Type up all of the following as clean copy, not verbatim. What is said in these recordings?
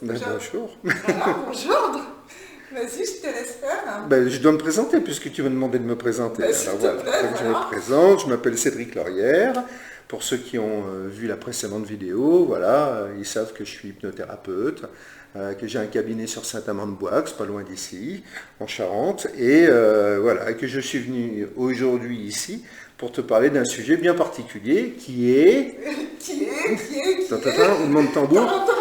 Ben, bonjour. Voilà, bonjour. Vas-y, je te laisse faire. Ben, je dois me présenter puisque tu m'as demandé de me présenter. Ben, s'il Alors te voilà, plaît, donc, je voilà. me présente, je m'appelle Cédric Laurière. Pour ceux qui ont vu la précédente vidéo, voilà, ils savent que je suis hypnothérapeute, que j'ai un cabinet sur Saint-Amand-de-Boixe, pas loin d'ici, en Charente, et voilà, que je suis venu aujourd'hui ici pour te parler d'un sujet bien particulier qui est... Qui On demande tambour. Tadam,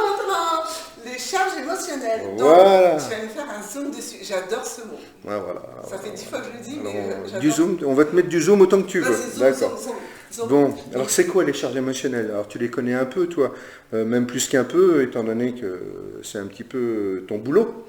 les charges émotionnelles. Voilà. Donc, tu vas me faire un zoom dessus. J'adore ce mot. Ouais, voilà. Ça fait 10 fois que je le dis, Alors, mais j'adore. du zoom, on va te mettre du zoom autant que tu veux. Vas-y, zoom, D'accord. zoom, zoom. Bon, alors c'est quoi les charges émotionnelles? Alors tu les connais un peu, toi, même plus qu'un peu, étant donné que c'est un petit peu ton boulot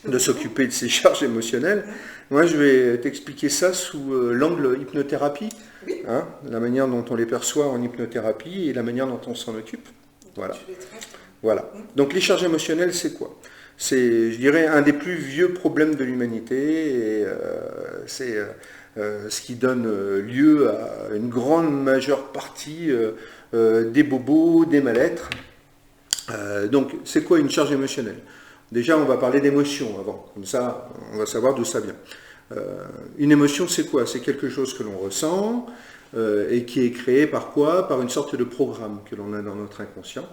de s'occuper de ces charges émotionnelles. Moi, je vais t'expliquer ça sous l'angle hypnothérapie, Oui. hein, la manière dont on les perçoit en hypnothérapie et la manière dont on s'en occupe. Voilà. Tu les traites. Voilà. Donc les charges émotionnelles, c'est quoi? C'est, je dirais, un des plus vieux problèmes de l'humanité et c'est ce qui donne lieu à une grande majeure partie des bobos, des mal-être. Donc c'est quoi une charge émotionnelle? Déjà, on va parler d'émotion avant, comme ça on va savoir d'où ça vient. Une émotion, c'est quoi? C'est quelque chose que l'on ressent et qui est créé par quoi? Par une sorte de programme que l'on a dans notre inconscient.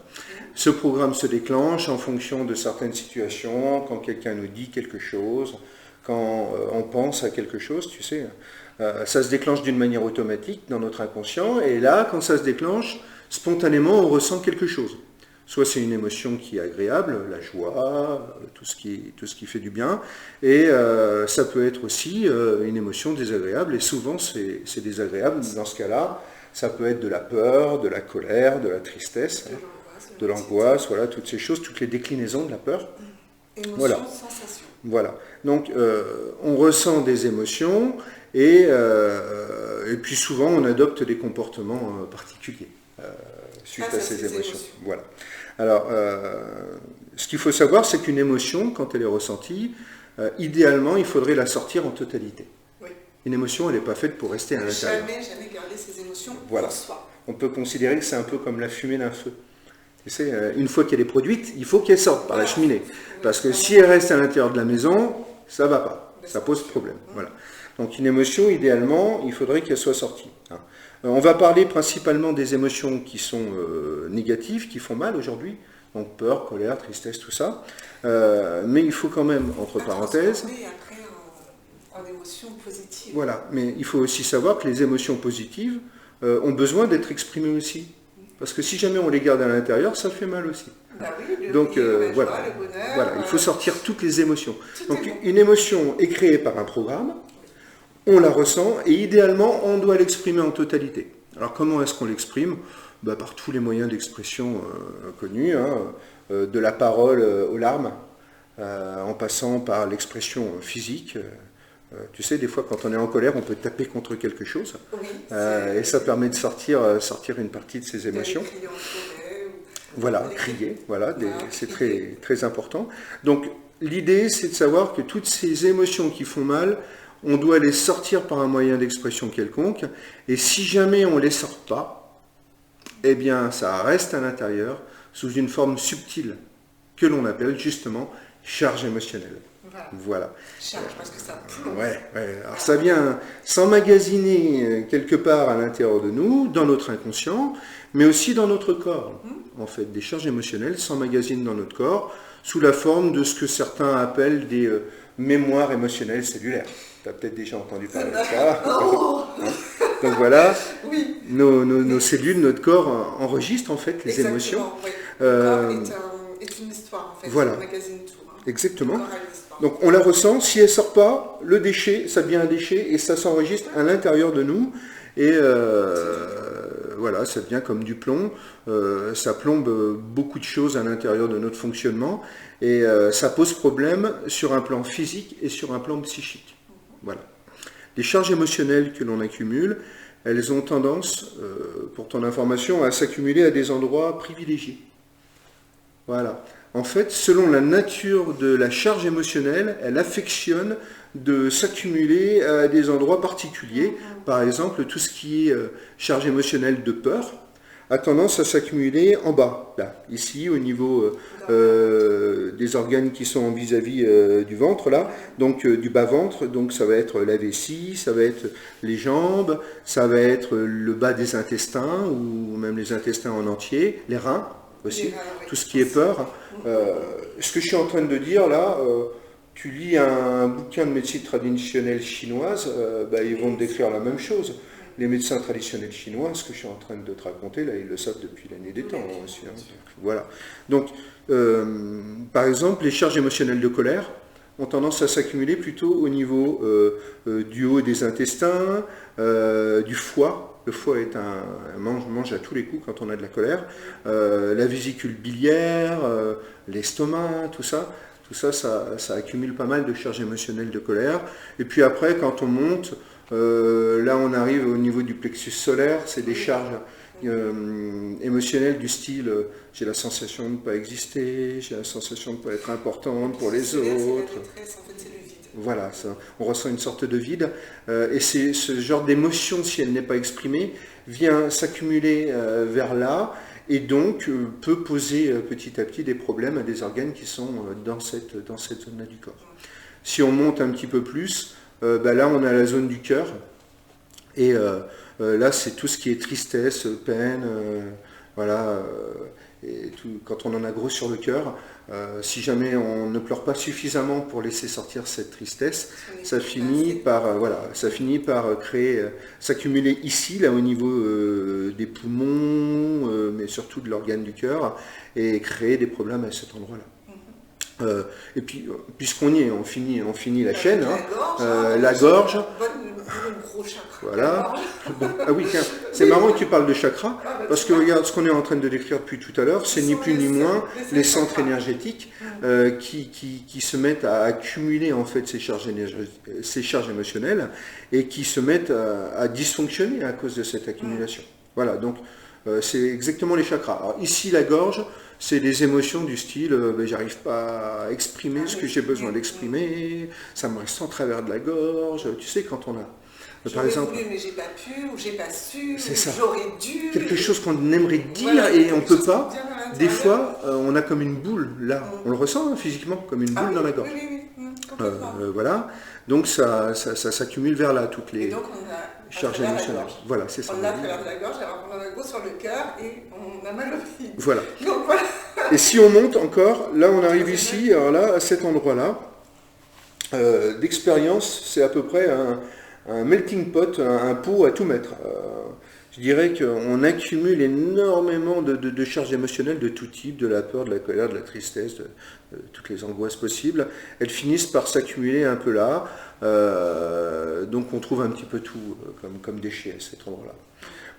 Ce programme se déclenche en fonction de certaines situations, quand quelqu'un nous dit quelque chose, quand on pense à quelque chose, tu sais. Ça se déclenche d'une manière automatique dans notre inconscient, et là, quand ça se déclenche, spontanément, on ressent quelque chose. Soit c'est une émotion qui est agréable, la joie, tout ce qui fait du bien, et ça peut être aussi une émotion désagréable, et souvent c'est désagréable. Dans ce cas-là, ça peut être de la peur, de la colère, de la tristesse, de l'angoisse, voilà, toutes ces choses, toutes les déclinaisons de la peur. Émotion, Voilà. sensation. Voilà. Donc on ressent des émotions, et puis souvent on adopte des comportements particuliers suite à ces émotions. Voilà. Alors, ce qu'il faut savoir, c'est qu'une émotion, quand elle est ressentie, idéalement, il faudrait la sortir en totalité. Oui. Une émotion, elle n'est pas faite pour rester à l'intérieur. Jamais garder ses émotions Voilà. pour soi. On peut considérer que c'est un peu comme la fumée d'un feu. Tu sais, une fois qu'elle est produite, il faut qu'elle sorte par la cheminée. Parce que si elle reste à l'intérieur de la maison, ça ne va pas. Ça pose problème. Voilà. Donc une émotion, idéalement, il faudrait qu'elle soit sortie. On va parler principalement des émotions qui sont négatives, qui font mal aujourd'hui. Donc peur, colère, tristesse, tout ça. Mais il faut quand même, entre parenthèses... Après en émotions positives. Voilà. Mais il faut aussi savoir que les émotions positives ont besoin d'être exprimées aussi. Parce que si jamais on les garde à l'intérieur, ça fait mal aussi. Bah oui, Donc voilà, joie, le bonheur, voilà, il faut sortir toutes les émotions. Tout Donc est bon. une émotion est créée par un programme, on la ressent et idéalement on doit l'exprimer en totalité. Alors comment est-ce qu'on l'exprime? Par tous les moyens d'expression connus, hein, de la parole aux larmes, en passant par l'expression physique. Tu sais, des fois quand on est en colère, on peut taper contre quelque chose Oui, et ça permet de sortir une partie de ses émotions. crier en forêt, Voilà, crier, voilà, c'est très, très important. Donc l'idée, c'est de savoir que toutes ces émotions qui font mal, on doit les sortir par un moyen d'expression quelconque, et si jamais on ne les sort pas, eh bien ça reste à l'intérieur sous une forme subtile que l'on appelle justement charge émotionnelle. Voilà. Charge, parce que ça plombe. Ouais. Alors ça vient s'emmagasiner quelque part à l'intérieur de nous, dans notre inconscient, mais aussi dans notre corps. En fait, des charges émotionnelles s'emmagasinent dans notre corps sous la forme de ce que certains appellent des mémoires émotionnelles cellulaires. Tu as peut-être déjà entendu parler de ça. Oh Donc voilà, oui. nos cellules, notre corps enregistrent en fait les émotions. Oui. Le corps est une histoire en fait, voilà. c'est un magazine tout. Exactement. Le corps a une histoire. Donc on la ressent, si elle ne sort pas, le déchet, ça devient un déchet et ça s'enregistre à l'intérieur de nous. Et voilà, ça devient comme du plomb, ça plombe beaucoup de choses à l'intérieur de notre fonctionnement et ça pose problème sur un plan physique et sur un plan psychique. Voilà. Les charges émotionnelles que l'on accumule, elles ont tendance, pour ton information, à s'accumuler à des endroits privilégiés. Voilà. En fait, selon la nature de la charge émotionnelle, elle affectionne de s'accumuler à des endroits particuliers. Par exemple, tout ce qui est charge émotionnelle de peur a tendance à s'accumuler en bas, là, ici, au niveau des organes qui sont vis-à-vis du ventre, là, donc du bas-ventre, donc ça va être la vessie, ça va être les jambes, ça va être le bas des intestins, ou même les intestins en entier, les reins aussi, tout ce qui est peur. Ce que je suis en train de dire là, tu lis un bouquin de médecine traditionnelle chinoise, ils vont te décrire la même chose. Les médecins traditionnels chinois, ce que je suis en train de te raconter, là, ils le savent depuis la nuit des temps aussi. Hein. Voilà. Donc, par exemple, les charges émotionnelles de colère ont tendance à s'accumuler plutôt au niveau du haut des intestins, du foie. Le foie est mange à tous les coups quand on a de la colère. La vésicule biliaire, l'estomac, tout ça. Tout ça, ça accumule pas mal de charges émotionnelles de colère. Et puis après, quand on monte, là on arrive au niveau du plexus solaire, c'est des charges émotionnelles du style j'ai la sensation de ne pas exister, j'ai la sensation de ne pas être importante pour les autres. Voilà, on ressent une sorte de vide. Et c'est ce genre d'émotion, si elle n'est pas exprimée, vient s'accumuler vers là. Et donc peut poser petit à petit des problèmes à des organes qui sont dans cette zone-là du corps. Si on monte un petit peu plus, là on a la zone du cœur, et là c'est tout ce qui est tristesse, peine, voilà, et tout, quand on en a gros sur le cœur, si jamais on ne pleure pas suffisamment pour laisser sortir cette tristesse, ça finit par créer, s'accumuler ici, là au niveau des poumons, mais surtout de l'organe du cœur, et créer des problèmes à cet endroit-là. Et puis, puisqu'on y est, on finit la chaîne, la gorge. Voilà. Ah oui, tiens, c'est marrant que tu parles de chakra, parce que regarde ce qu'on est en train de décrire depuis tout à l'heure, c'est ni plus ni moins les centres énergétiques qui se mettent à accumuler en fait ces charges émotionnelles et qui se mettent à dysfonctionner à cause de cette accumulation. Voilà, donc c'est exactement les chakras. Alors ici, la gorge, c'est des émotions du style j'arrive pas à exprimer ce que j'ai besoin d'exprimer, ça me reste en travers de la gorge. Tu sais, quand on a par exemple, voulu, mais j'ai pas pu, ou j'ai pas su, c'est ça. J'aurais dû. Quelque chose qu'on aimerait dire et on peut pas. Des fois, on a comme une boule là. On le ressent hein, physiquement, comme une boule dans la gorge. Voilà. Donc ça s'accumule vers là, toutes les charges émotionnelles. Voilà, c'est ça. On a à travers de la gorge, alors on a un gros sur le cœur et on a mal au pied. Voilà. Donc, voilà. Et si on monte encore, là on arrive ici, alors là, à cet endroit-là, d'expérience, c'est à peu près un melting pot, un pot à tout mettre. Je dirais qu'on accumule énormément de charges émotionnelles de tout type, de la peur, de la colère, de la tristesse, de toutes les angoisses possibles. Elles finissent par s'accumuler un peu là, donc on trouve un petit peu tout comme déchets à cet endroit-là.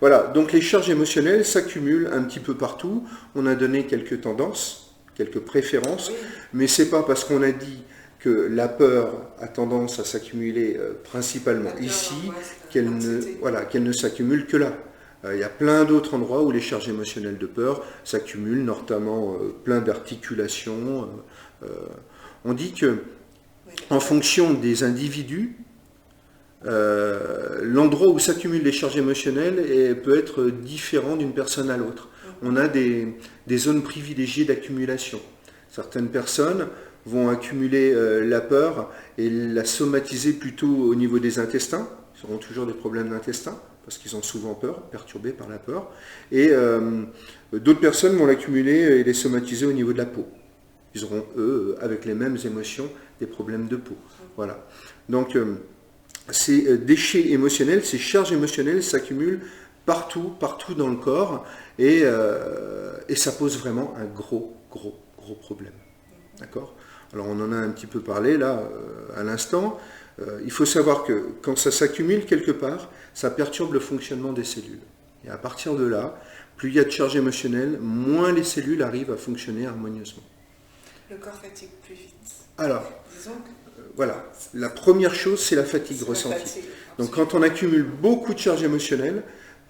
Voilà, donc les charges émotionnelles s'accumulent un petit peu partout. On a donné quelques tendances, quelques préférences, mais c'est pas parce qu'on a dit que la peur a tendance à s'accumuler principalement ici, qu'elle ne s'accumule que là. Il y a plein d'autres endroits où les charges émotionnelles de peur s'accumulent, notamment plein d'articulations. On dit que, en fonction des individus, l'endroit où s'accumulent les charges émotionnelles peut être différent d'une personne à l'autre. On a des zones privilégiées d'accumulation. Certaines personnes vont accumuler la peur et la somatiser plutôt au niveau des intestins. Ils auront toujours des problèmes d'intestin parce qu'ils ont souvent peur, perturbés par la peur. Et d'autres personnes vont l'accumuler et les somatiser au niveau de la peau. Ils auront, eux, avec les mêmes émotions, des problèmes de peau. Voilà. Donc, ces déchets émotionnels, ces charges émotionnelles s'accumulent partout dans le corps et ça pose vraiment un gros problème. D'accord ? Alors on en a un petit peu parlé là à l'instant. Il faut savoir que quand ça s'accumule quelque part, ça perturbe le fonctionnement des cellules. Et à partir de là, plus il y a de charge émotionnelle, moins les cellules arrivent à fonctionner harmonieusement. Le corps fatigue plus vite. Alors, disons que... voilà, la première chose, c'est la fatigue ressentie. Donc quand on accumule beaucoup de charge émotionnelle,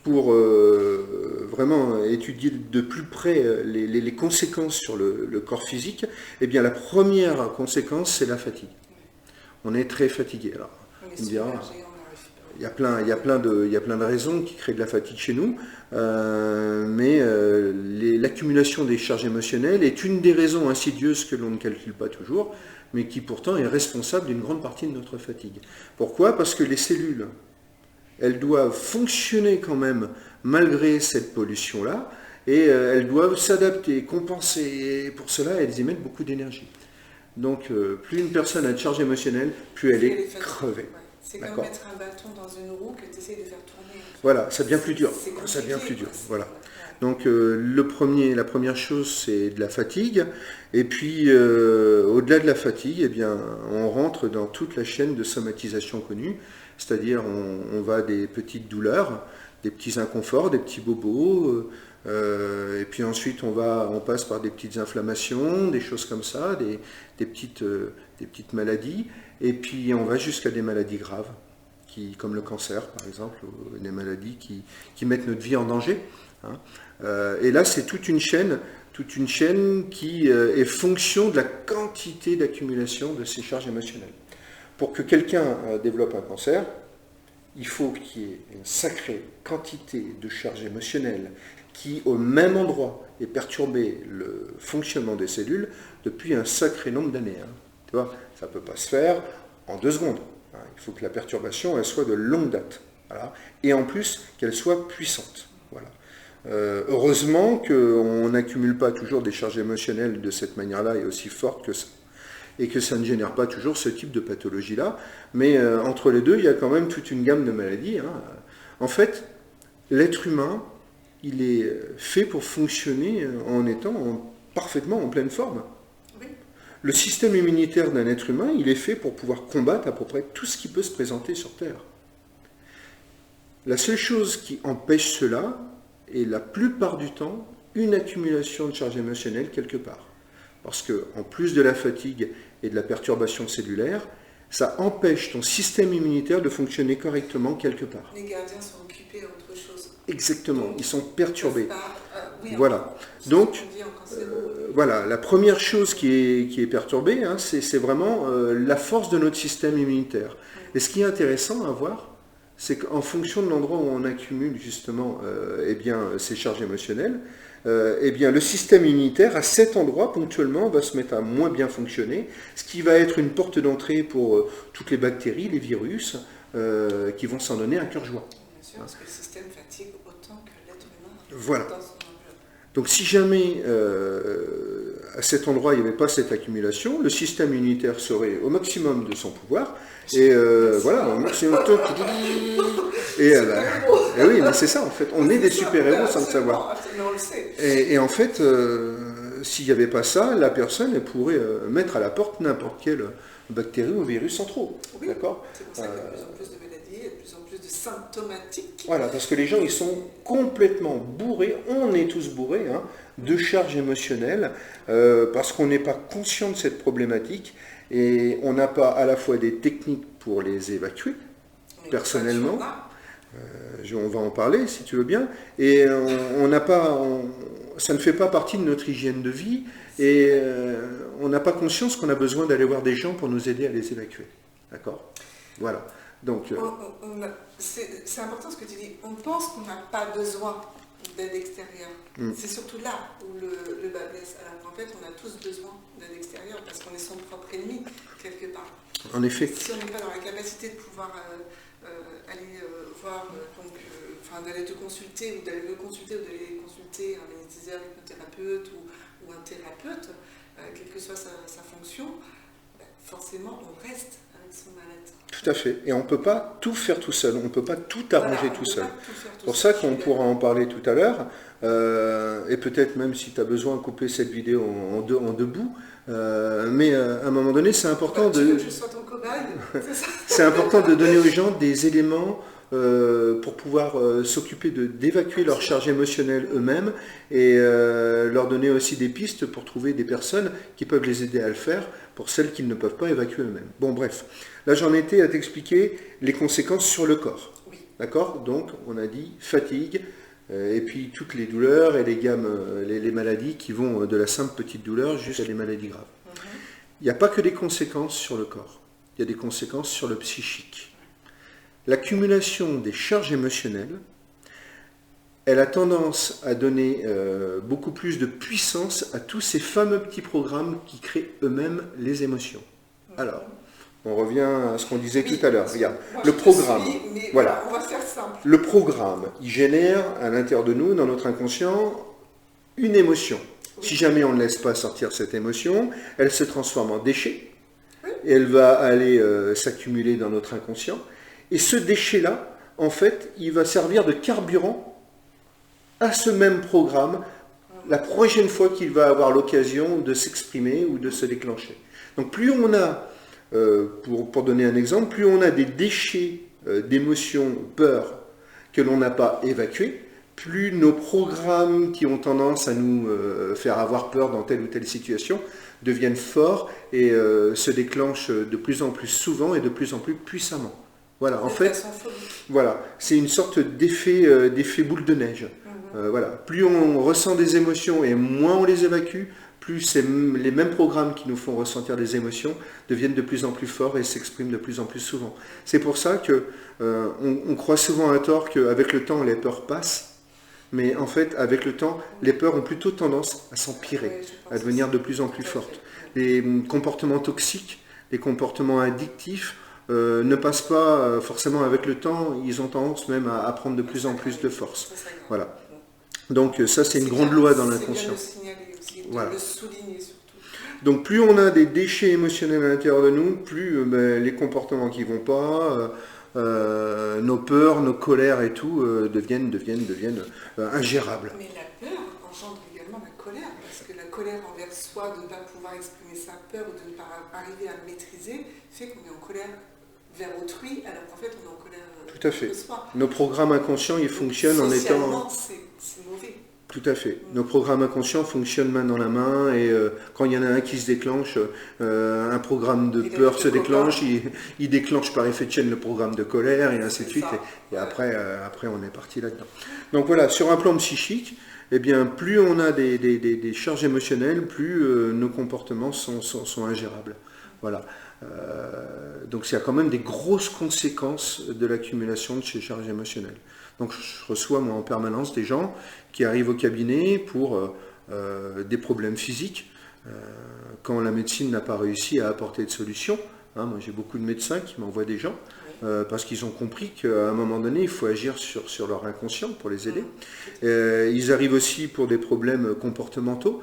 pour vraiment étudier de plus près les conséquences sur le corps physique, eh bien la première conséquence, c'est la fatigue. On est très fatigué. Alors, on dira, il y a plein de raisons qui créent de la fatigue chez nous, mais l'accumulation des charges émotionnelles est une des raisons insidieuses que l'on ne calcule pas toujours, mais qui pourtant est responsable d'une grande partie de notre fatigue. Pourquoi? Parce que les cellules, elles doivent fonctionner quand même malgré cette pollution-là, et elles doivent s'adapter, compenser, et pour cela, elles émettent beaucoup d'énergie. Donc, plus une personne a de charge émotionnelle, plus elle est crevée. Ouais. C'est comme mettre un bâton dans une roue que tu essaies de faire tourner. Voilà, ça devient plus dur. Ça devient plus dur. Voilà. Donc, la première chose, c'est de la fatigue. Et puis, au-delà de la fatigue, eh bien, on rentre dans toute la chaîne de somatisation connue. C'est-à-dire, on va des petites douleurs, des petits inconforts, des petits bobos. Et puis ensuite, on passe par des petites inflammations, des choses comme ça, des petites maladies. Et puis, on va jusqu'à des maladies graves, comme le cancer, par exemple, ou des maladies qui mettent notre vie en danger. Hein. Et là, c'est toute une chaîne qui est fonction de la quantité d'accumulation de ces charges émotionnelles. Pour que quelqu'un développe un cancer, il faut qu'il y ait une sacrée quantité de charges émotionnelles qui, au même endroit, ait perturbé le fonctionnement des cellules depuis un sacré nombre d'années. Hein. Tu vois, ça ne peut pas se faire en 2 secondes. Hein. Il faut que la perturbation elle soit de longue date. Voilà. Et en plus, qu'elle soit puissante. Voilà. Heureusement qu'on n'accumule pas toujours des charges émotionnelles de cette manière-là et aussi fortes que ça. Et que ça ne génère pas toujours ce type de pathologie-là. Mais entre les deux, il y a quand même toute une gamme de maladies. Hein. En fait, l'être humain, il est fait pour fonctionner en étant parfaitement en pleine forme. Oui. Le système immunitaire d'un être humain, il est fait pour pouvoir combattre à peu près tout ce qui peut se présenter sur Terre. La seule chose qui empêche cela est la plupart du temps une accumulation de charges émotionnelles quelque part. Parce qu'en plus de la fatigue et de la perturbation cellulaire, ça empêche ton système immunitaire de fonctionner correctement quelque part. Les gardiens sont occupés à autre chose. Exactement, donc, ils sont perturbés. Oui, voilà. Donc, voilà, la première chose qui est perturbée, hein, c'est vraiment la force de notre système immunitaire. Et ce qui est intéressant à voir, c'est qu'en fonction de l'endroit où on accumule justement ces charges émotionnelles, le système immunitaire à cet endroit ponctuellement va se mettre à moins bien fonctionner, ce qui va être une porte d'entrée pour toutes les bactéries, les virus, qui vont s'en donner à cœur joie. Bien sûr, parce que le système fatigue autant que l'être humain. Voilà. Donc si jamais à cet endroit il n'y avait pas cette accumulation, le système immunitaire serait au maximum de son pouvoir, et voilà, au maximum de et oui, mais c'est ça en fait, on est des super-héros sans le savoir. Et en fait, s'il n'y avait pas ça, la personne elle pourrait mettre à la porte n'importe quelle bactérie ou virus sans trop. Oui, d'accord. c'est pour ça qu'il y a de plus en plus de maladies, de plus en plus de symptomatiques. Voilà, parce que les gens ils sont complètement bourrés, on est tous bourrés, hein, de charges émotionnelles, parce qu'on n'est pas conscient de cette problématique, et on n'a pas à la fois des techniques pour les évacuer, personnellement, on va en parler si tu veux bien, et ça ne fait pas partie de notre hygiène de vie, et on n'a pas conscience qu'on a besoin d'aller voir des gens pour nous aider à les évacuer. D'accord ? Voilà. Donc, c'est important ce que tu dis. On pense qu'on n'a pas besoin d'aide extérieure. C'est surtout là où le bas blesse. Alors qu'en fait, on a tous besoin d'aide extérieure parce qu'on est son propre ennemi, quelque part. En effet. Si on n'est pas dans la capacité de pouvoir aller voir, d'aller te consulter ou d'aller le consulter ou d'aller consulter un anesthésiste, un hypnothérapeute ou un thérapeute, quelle que soit sa fonction, forcément on reste avec son mal-être. Tout à fait. Et on ne peut pas tout faire tout seul, on ne peut pas tout arranger tout seul. C'est pour ça qu'on pourra en parler tout à l'heure, et peut-être même si tu as besoin de couper cette vidéo en deux bouts, mais à un moment donné, c'est important c'est important de donner aux gens des éléments pour pouvoir s'occuper d'évacuer leur charge émotionnelle eux-mêmes et leur donner aussi des pistes pour trouver des personnes qui peuvent les aider à le faire pour celles qui ne peuvent pas évacuer eux-mêmes. Bon, bref. Là, j'en étais à t'expliquer les conséquences sur le corps. Oui. D'accord ? Donc, on a dit fatigue, et puis toutes les douleurs et les gammes, les maladies qui vont de la simple petite douleur jusqu'à des maladies graves. Il n'y a pas que des conséquences sur le corps. Il y a des conséquences sur le psychique. l'accumulation des charges émotionnelles, elle a tendance à donner beaucoup plus de puissance à tous ces fameux petits programmes qui créent eux-mêmes les émotions. Alors, on revient à ce qu'on disait tout à l'heure. Regarde, le programme, voilà, on va faire simple. Le programme, il génère à l'intérieur de nous, dans notre inconscient, une émotion. Oui. Si jamais on ne laisse pas sortir cette émotion, elle se transforme en déchet, et elle va aller s'accumuler dans notre inconscient. Et ce déchet-là, en fait, il va servir de carburant à ce même programme la prochaine fois qu'il va avoir l'occasion de s'exprimer ou de se déclencher. Donc plus on a, pour donner un exemple, plus on a des déchets d'émotions, peur, que l'on n'a pas évacués, plus nos programmes qui ont tendance à nous faire avoir peur dans telle ou telle situation deviennent forts et se déclenchent de plus en plus souvent et de plus en plus puissamment. Voilà, en fait, voilà, c'est une sorte d'effet boule de neige. Voilà. Plus on ressent des émotions et moins on les évacue, plus les mêmes programmes qui nous font ressentir des émotions deviennent de plus en plus forts et s'expriment de plus en plus souvent. C'est pour ça qu'on croit souvent à tort qu'avec le temps les peurs passent, mais en fait avec le temps les peurs ont plutôt tendance à s'empirer, à devenir de plus en plus fortes. Les comportements toxiques, les comportements addictifs ne passent pas forcément avec le temps, ils ont tendance même à prendre de plus en plus de force. Voilà. Donc ça c'est une grande loi dans l'inconscient. C'est bien de signaler aussi, de le souligner surtout. Donc plus on a des déchets émotionnels à l'intérieur de nous, plus les comportements qui ne vont pas, nos peurs, nos colères et tout deviennent ingérables. Mais la peur engendre également la colère, parce que la colère envers soi, de ne pas pouvoir exprimer sa peur ou de ne pas arriver à le maîtriser, fait qu'on est en colère vers autrui, alors qu'en fait on est en colère tout à fait. de soi. Nos programmes inconscients, ils fonctionnent en étant... c'est mauvais. Tout à fait. Nos programmes inconscients fonctionnent main dans la main et quand il y en a un qui se déclenche, un programme de peur se déclenche, il déclenche par effet de chaîne le programme de colère et ainsi de suite. Et après on est parti là-dedans. Donc voilà, sur un plan psychique, eh bien, plus on a des charges émotionnelles, plus nos comportements sont ingérables. Voilà. Donc il y a quand même des grosses conséquences de l'accumulation de ces charges émotionnelles. Donc je reçois moi en permanence des gens qui arrivent au cabinet pour des problèmes physiques, quand la médecine n'a pas réussi à apporter de solution. Moi j'ai beaucoup de médecins qui m'envoient des gens parce qu'ils ont compris qu'à un moment donné il faut agir sur leur inconscient pour les aider. Ils arrivent aussi pour des problèmes comportementaux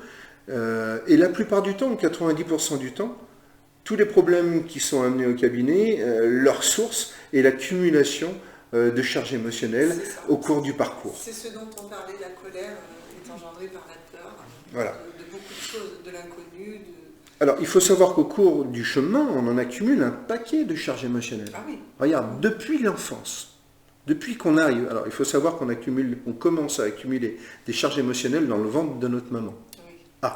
et la plupart du temps, 90% du temps, tous les problèmes qui sont amenés au cabinet, leur source est l'accumulation de charges émotionnelles au cours du parcours. C'est ce dont on parlait, la colère est engendrée par la peur, voilà. de beaucoup de choses, de l'inconnu. Alors, il faut savoir qu'au cours du chemin, on en accumule un paquet de charges émotionnelles. Ah oui. Regarde, depuis l'enfance, depuis qu'on arrive, alors il faut savoir on commence à accumuler des charges émotionnelles dans le ventre de notre maman. Oui.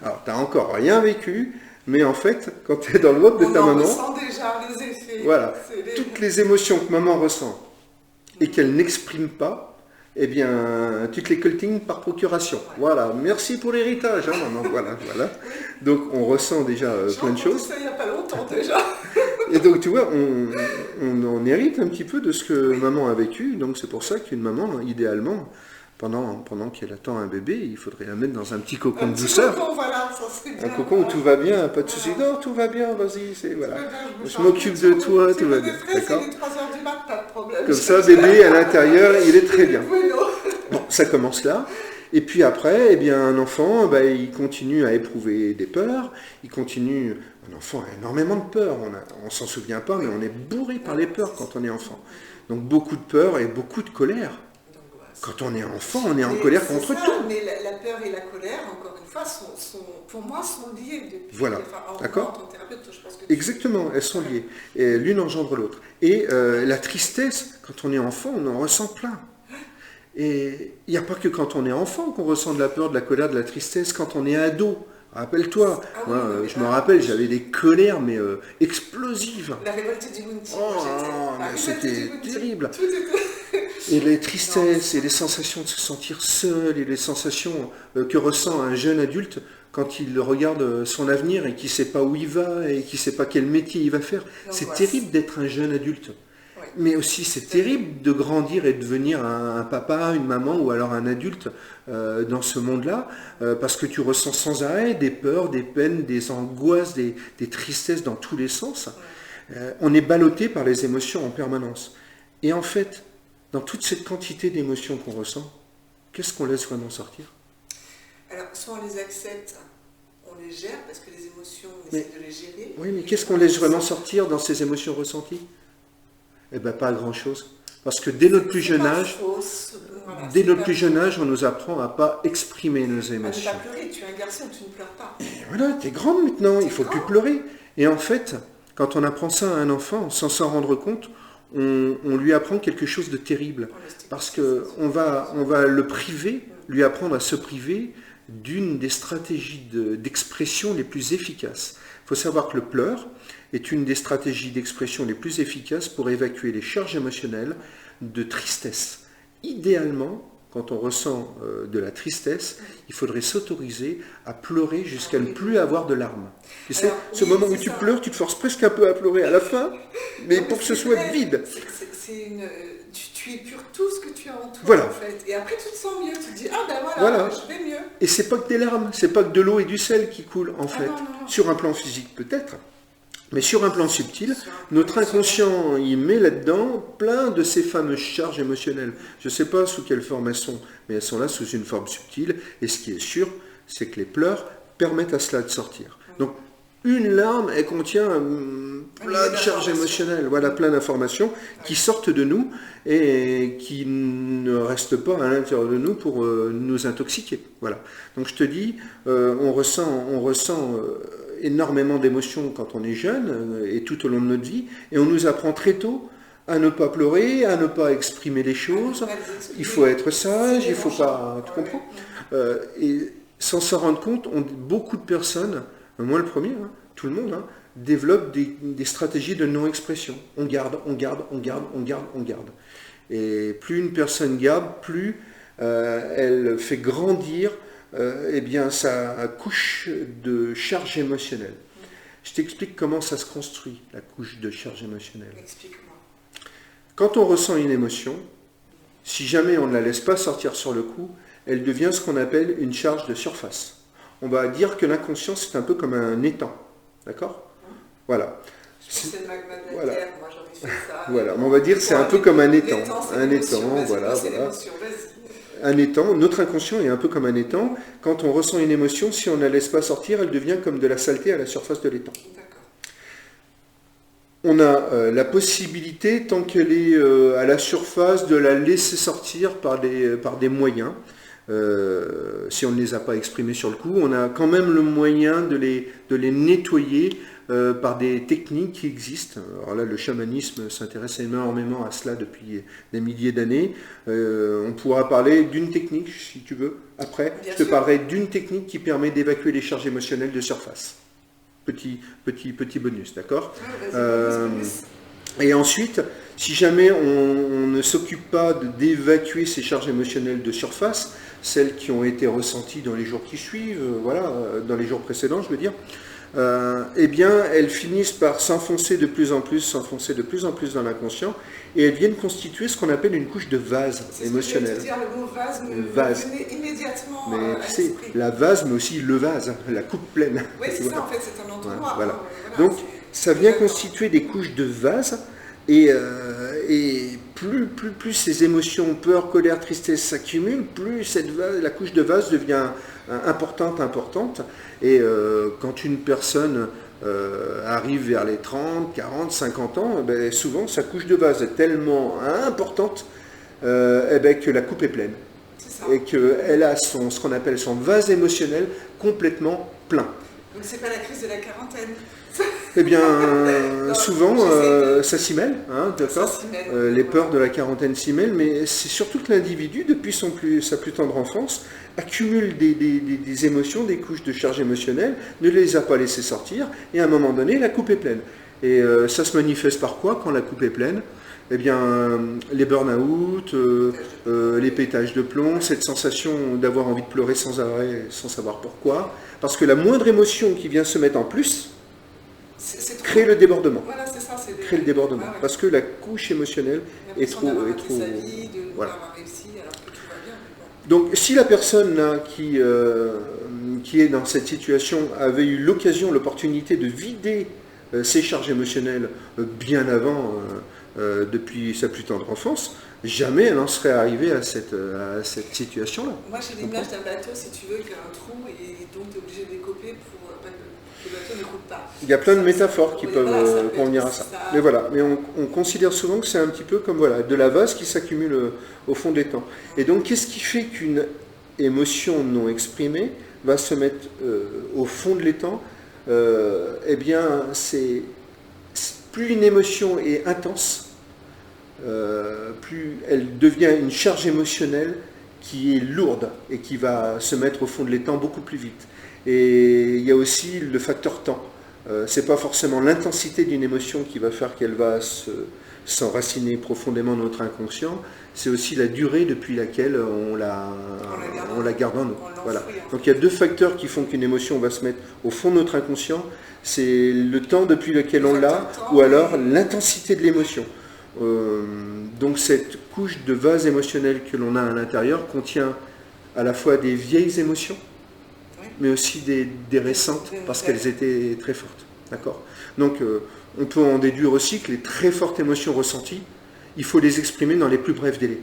Alors, tu n'as encore rien vécu, mais en fait, quand tu es dans le ventre de ta maman, on ressent déjà les effets. Voilà, toutes les émotions que maman ressent et qu'elle n'exprime pas, eh bien, tu te les coltines par procuration. Ouais. Voilà, merci pour l'héritage, maman. Voilà. Donc, on ressent déjà plein de choses. Ça il n'y a pas longtemps déjà. Et donc, tu vois, on hérite un petit peu de ce que maman a vécu. Donc, c'est pour ça qu'une maman, idéalement, pendant qu'elle attend un bébé, il faudrait la mettre dans un petit cocon de douceur. Voilà, ça serait bien. Un cocon où tout va bien, pas de soucis. Non, tout va bien, vas-y, voilà. Je m'occupe de toi, tout va bien. D'accord ? Il est 3h du mat, pas de problème. Comme ça, bébé, à l'intérieur, il est très bien. Bon, ça commence là. Et puis après, eh bien, un enfant, il continue à éprouver des peurs. Un enfant a énormément de peurs. On ne s'en souvient pas, mais on est bourré par les peurs quand on est enfant. Donc beaucoup de peurs et beaucoup de colère. Quand on est enfant, on est en colère contre tout. Mais la peur et la colère, encore une fois, pour moi, sont liées. Voilà, d'accord ? En tant que thérapeute, je pense que exactement, elles sont liées. Et l'une engendre l'autre. Et la tristesse, quand on est enfant, on en ressent plein. Et il n'y a pas que quand on est enfant qu'on ressent de la peur, de la colère, de la tristesse. Quand on est ado, rappelle-toi, je me rappelle, j'avais des colères, mais explosives. La révolte du Bounty. C'était terrible. Et les tristesses et les sensations de se sentir seul et les sensations que ressent un jeune adulte quand il regarde son avenir et qui ne sait pas où il va et qui ne sait pas quel métier il va faire. C'est terrible d'être un jeune adulte. Mais aussi, c'est terrible de grandir et de devenir un papa, une maman ou alors un adulte dans ce monde-là, parce que tu ressens sans arrêt des peurs, des peines, des angoisses, des tristesses dans tous les sens. On est ballotté par les émotions en permanence. Et en fait, dans toute cette quantité d'émotions qu'on ressent, qu'est-ce qu'on laisse vraiment sortir? Alors, soit on les accepte, on les gère, parce que les émotions, on essaie de les gérer. Oui, mais qu'est-ce qu'on laisse vraiment sortir dans ces émotions ressenties? Eh bien, pas grand-chose. Parce que dès notre plus jeune âge, on nous apprend à ne pas exprimer nos émotions. À ne pas pleurer, tu es un garçon, tu ne pleures pas. Et voilà, tu es grande maintenant, il ne faut plus pleurer. Et en fait, quand on apprend ça à un enfant, sans s'en rendre compte, on lui apprend quelque chose de terrible. Parce qu'on va le priver, lui apprendre à se priver d'une des stratégies d'expression les plus efficaces. Il faut savoir que le pleur est une des stratégies d'expression les plus efficaces pour évacuer les charges émotionnelles de tristesse. Idéalement, quand on ressent de la tristesse, il faudrait s'autoriser à pleurer jusqu'à ne plus avoir de larmes. Tu sais, ce moment où tu pleures, tu te forces presque un peu à pleurer à la fin, mais pour que ce soit vide. Tu épures tout ce que tu as en toi, voilà. En fait. Et après, tu te sens mieux. Tu te dis, ah ben voilà, je vais mieux. Et c'est pas que des larmes, c'est pas que de l'eau et du sel qui coulent, en fait. Non. Sur un plan physique, peut-être. Mais sur un plan subtil, notre inconscient, il met là-dedans plein de ces fameuses charges émotionnelles. Je ne sais pas sous quelle forme elles sont, mais elles sont là sous une forme subtile. Et ce qui est sûr, c'est que les pleurs permettent à cela de sortir. Donc, une larme, elle contient plein de charges émotionnelles, voilà, plein d'informations qui sortent de nous et qui ne restent pas à l'intérieur de nous pour nous intoxiquer. Voilà. Donc je te dis, on ressent énormément d'émotions quand on est jeune et tout au long de notre vie, et on nous apprend très tôt à ne pas pleurer, à ne pas exprimer les choses, il faut être sage, il ne faut pas... Tu comprends? Et sans s'en rendre compte, beaucoup de personnes, moi le premier, tout le monde, développe des stratégies de non-expression. On garde. Et plus une personne garde, plus elle fait grandir sa couche de charge émotionnelle. Je t'explique comment ça se construit, la couche de charge émotionnelle. Explique-moi. Quand on ressent une émotion, si jamais on ne la laisse pas sortir sur le coup, elle devient ce qu'on appelle une charge de surface. On va dire que l'inconscient, c'est un peu comme un étang. D'accord? Voilà. C'est le magma de la Terre, moi j'aurais fait ça. Voilà, on va dire que c'est un peu comme un étang. Un étang, voilà. Un étang, notre inconscient est un peu comme un étang. Quand on ressent une émotion, si on ne la laisse pas sortir, elle devient comme de la saleté à la surface de l'étang. On a la possibilité, tant qu'elle est à la surface, de la laisser sortir par des moyens. Si on ne les a pas exprimés sur le coup, on a quand même le moyen de les nettoyer par des techniques qui existent. Alors là, le chamanisme s'intéresse énormément à cela depuis des milliers d'années. On pourra parler d'une technique, si tu veux. Après, je te parlerai d'une technique qui permet d'évacuer les charges émotionnelles de surface. Petit bonus, d'accord? Et ensuite, si jamais on ne s'occupe pas d'évacuer ces charges émotionnelles de surface, celles qui ont été ressenties dans les jours qui suivent, dans les jours précédents, je veux dire, elles finissent par s'enfoncer de plus en plus dans l'inconscient, et elles viennent constituer ce qu'on appelle une couche de vase émotionnel. C'est ce que je veux dire, le mot vase me venait immédiatement à l'esprit. La vase, mais aussi le vase, la coupe pleine. Oui, c'est ça, en fait, c'est un entonnoir. Voilà. Donc, ça vient constituer des couches de vase, et plus ces émotions, peur, colère, tristesse s'accumulent, plus la couche de vase devient importante. Et quand une personne arrive vers les 30, 40, 50 ans, souvent sa couche de vase est tellement importante que la coupe est pleine. Et qu'elle a ce qu'on appelle son vase émotionnel complètement plein. Donc c'est pas la crise de la quarantaine. Eh bien, souvent, ça s'y mêle, d'accord. Les peurs de la quarantaine s'y mêlent, mais c'est surtout que l'individu, depuis sa plus tendre enfance, accumule des émotions, des couches de charge émotionnelle, ne les a pas laissées sortir, et à un moment donné, la coupe est pleine. Et ça se manifeste par quoi quand la coupe est pleine? Eh bien, les burn-out, les pétages de plomb, cette sensation d'avoir envie de pleurer sans arrêt, sans savoir pourquoi, parce que la moindre émotion qui vient se mettre en plus, crée le débordement. Voilà, c'est ça, crée le débordement. Ah ouais. Parce que la couche émotionnelle est L'impression d'avoir trop... raté sa vie, de ne Voilà. pas avoir réussi alors que tout va bien. Mais bon. Donc si la personne là, qui est dans cette situation avait eu l'occasion, l'opportunité de vider ses charges émotionnelles bien avant, depuis sa plus tendre enfance, jamais elle en serait arrivée à cette situation-là. Moi j'ai l'image d'un bateau, si tu veux, qui a un trou et donc tu es obligé de décoper pour pas que le bateau ne coule pas. Il y a plein de métaphores qui Oui, peuvent voilà, ça peut convenir à être ça. ça. Mais voilà, mais on considère souvent que c'est un petit peu comme voilà, de la vase qui s'accumule au fond des temps. Et donc qu'est-ce qui fait qu'une émotion non exprimée va se mettre au fond de l'étang? Eh bien, plus une émotion est intense, plus elle devient une charge émotionnelle qui est lourde et qui va se mettre au fond de l'étang beaucoup plus vite. Et il y a aussi le facteur temps. C'est pas forcément l'intensité d'une émotion qui va faire qu'elle va s'enraciner profondément dans notre inconscient, c'est aussi la durée depuis laquelle on la garde en nous. Voilà. Donc il y a deux facteurs qui font qu'une émotion va se mettre au fond de notre inconscient, c'est le temps depuis lequel on l'a, ou alors l'intensité de l'émotion. Donc cette couche de vase émotionnel que l'on a à l'intérieur contient à la fois des vieilles émotions, mais aussi des récentes, parce qu'elles étaient très fortes. D'accord ? Donc on peut en déduire aussi que les très fortes émotions ressenties, il faut les exprimer dans les plus brefs délais.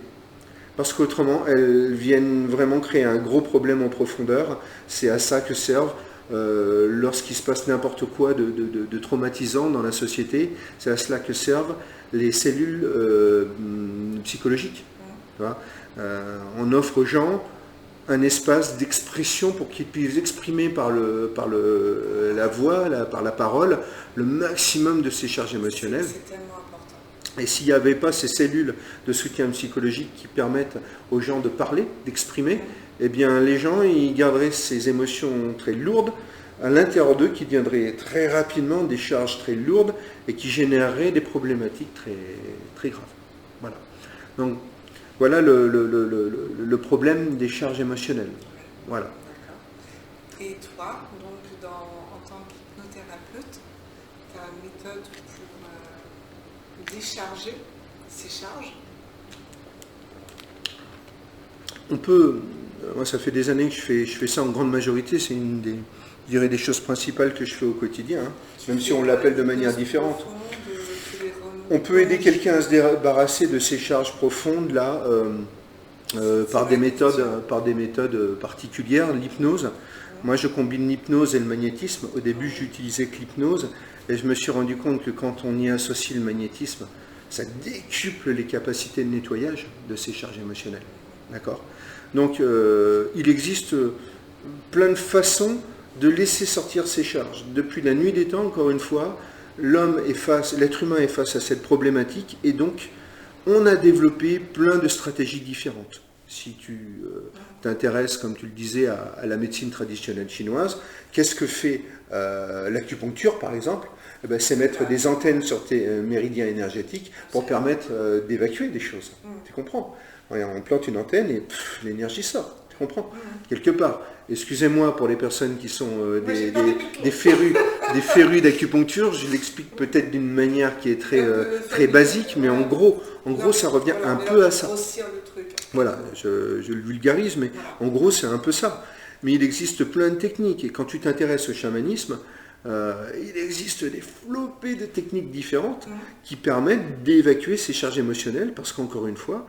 Parce qu'autrement, elles viennent vraiment créer un gros problème en profondeur. C'est à ça que servent, lorsqu'il se passe n'importe quoi de traumatisant dans la société, c'est à cela que servent les cellules psychologiques. Voilà. On offre aux gens un espace d'expression pour qu'ils puissent exprimer par la voix, par la parole, le maximum de ces charges émotionnelles. C'est tellement important. Et s'il n'y avait pas ces cellules de soutien psychologique qui permettent aux gens de parler, d'exprimer, eh bien les gens ils garderaient ces émotions très lourdes à l'intérieur d'eux qui deviendraient très rapidement des charges très lourdes et qui généreraient des problématiques très, très graves. Voilà. Donc voilà le problème des charges émotionnelles. Voilà. D'accord. Et toi, donc en tant qu'hypnothérapeute, tu as une méthode pour décharger ces charges? On peut, moi ça fait des années que je fais ça en grande majorité, c'est une des, je dirais, des choses principales que je fais au quotidien, hein, même si on l'appelle de manière différente. On peut aider quelqu'un à se débarrasser de ces charges profondes là par des méthodes particulières, l'hypnose. Moi je combine l'hypnose et le magnétisme. Au début j'utilisais que l'hypnose et je me suis rendu compte que quand on y associe le magnétisme, ça décuple les capacités de nettoyage de ces charges émotionnelles. D'accord ? Donc il existe plein de façons de laisser sortir ces charges. Depuis la nuit des temps, encore une fois, l'être humain est face à cette problématique et donc on a développé plein de stratégies différentes. Si tu t'intéresses, comme tu le disais, à la médecine traditionnelle chinoise, qu'est-ce que fait l'acupuncture par exemple? Eh bien, c'est mettre des antennes sur tes méridiens énergétiques pour permettre d'évacuer des choses. Tu comprends? On plante une antenne et l'énergie sort. Tu comprends? Quelque part. Excusez-moi pour les personnes qui sont des férus d'acupuncture, je l'explique peut-être d'une manière qui est très basique, mais en gros ça revient un peu à ça. Voilà, je le vulgarise, mais en gros c'est un peu ça. Mais il existe plein de techniques, et quand tu t'intéresses au chamanisme, il existe des flopées de techniques différentes qui permettent d'évacuer ces charges émotionnelles, parce qu'encore une fois,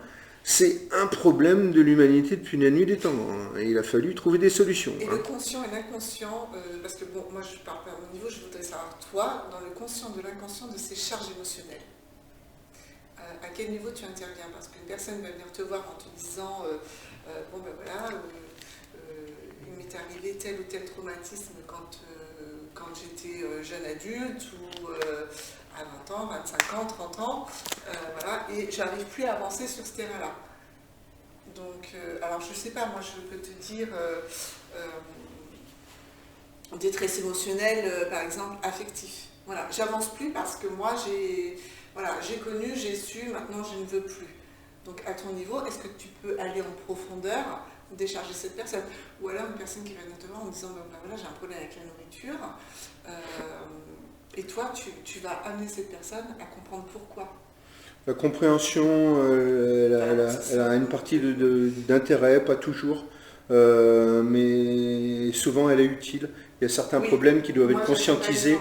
c'est un problème de l'humanité depuis la nuit des temps. Et il a fallu trouver des solutions. Et le conscient et l'inconscient, parce que bon, moi je parle pas à mon niveau, je voudrais savoir, toi, dans le conscient de l'inconscient de ces charges émotionnelles, à quel niveau tu interviens? Parce qu'une personne va venir te voir en te disant, bon ben voilà, il m'est arrivé tel ou tel traumatisme quand j'étais jeune adulte, ou à 20 ans, 25 ans, 30 ans, voilà, et j'arrive plus à avancer sur ce terrain-là. Donc, alors je sais pas, moi je peux te dire détresse émotionnelle, par exemple, affectif. Voilà, j'avance plus parce que moi j'ai connu, j'ai su, maintenant je ne veux plus. Donc à ton niveau, est-ce que tu peux aller en profondeur, décharger cette personne? Ou alors une personne qui va venir te voir en disant, ben voilà, j'ai un problème avec la nourriture, Et toi, tu vas amener cette personne à comprendre pourquoi. La compréhension, elle a une partie d'intérêt, pas toujours, mais souvent elle est utile. Il y a certains problèmes qui doivent être conscientisés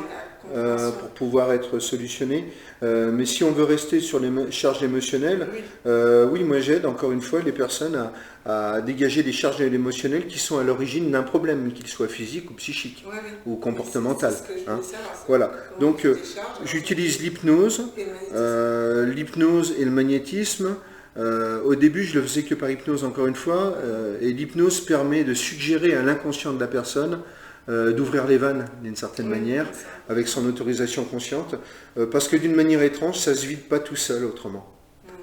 pour pouvoir être solutionnés. Mais si on veut rester sur les charges émotionnelles, oui, moi j'aide encore une fois les personnes à dégager des charges émotionnelles qui sont à l'origine d'un problème, qu'il soit physique ou psychique ou comportemental. Voilà. Donc j'utilise l'hypnose et le magnétisme. Au début, je le faisais que par hypnose, encore une fois, et l'hypnose permet de suggérer à l'inconscient de la personne d'ouvrir les vannes d'une certaine manière, avec son autorisation consciente, parce que d'une manière étrange, ça ne se vide pas tout seul autrement.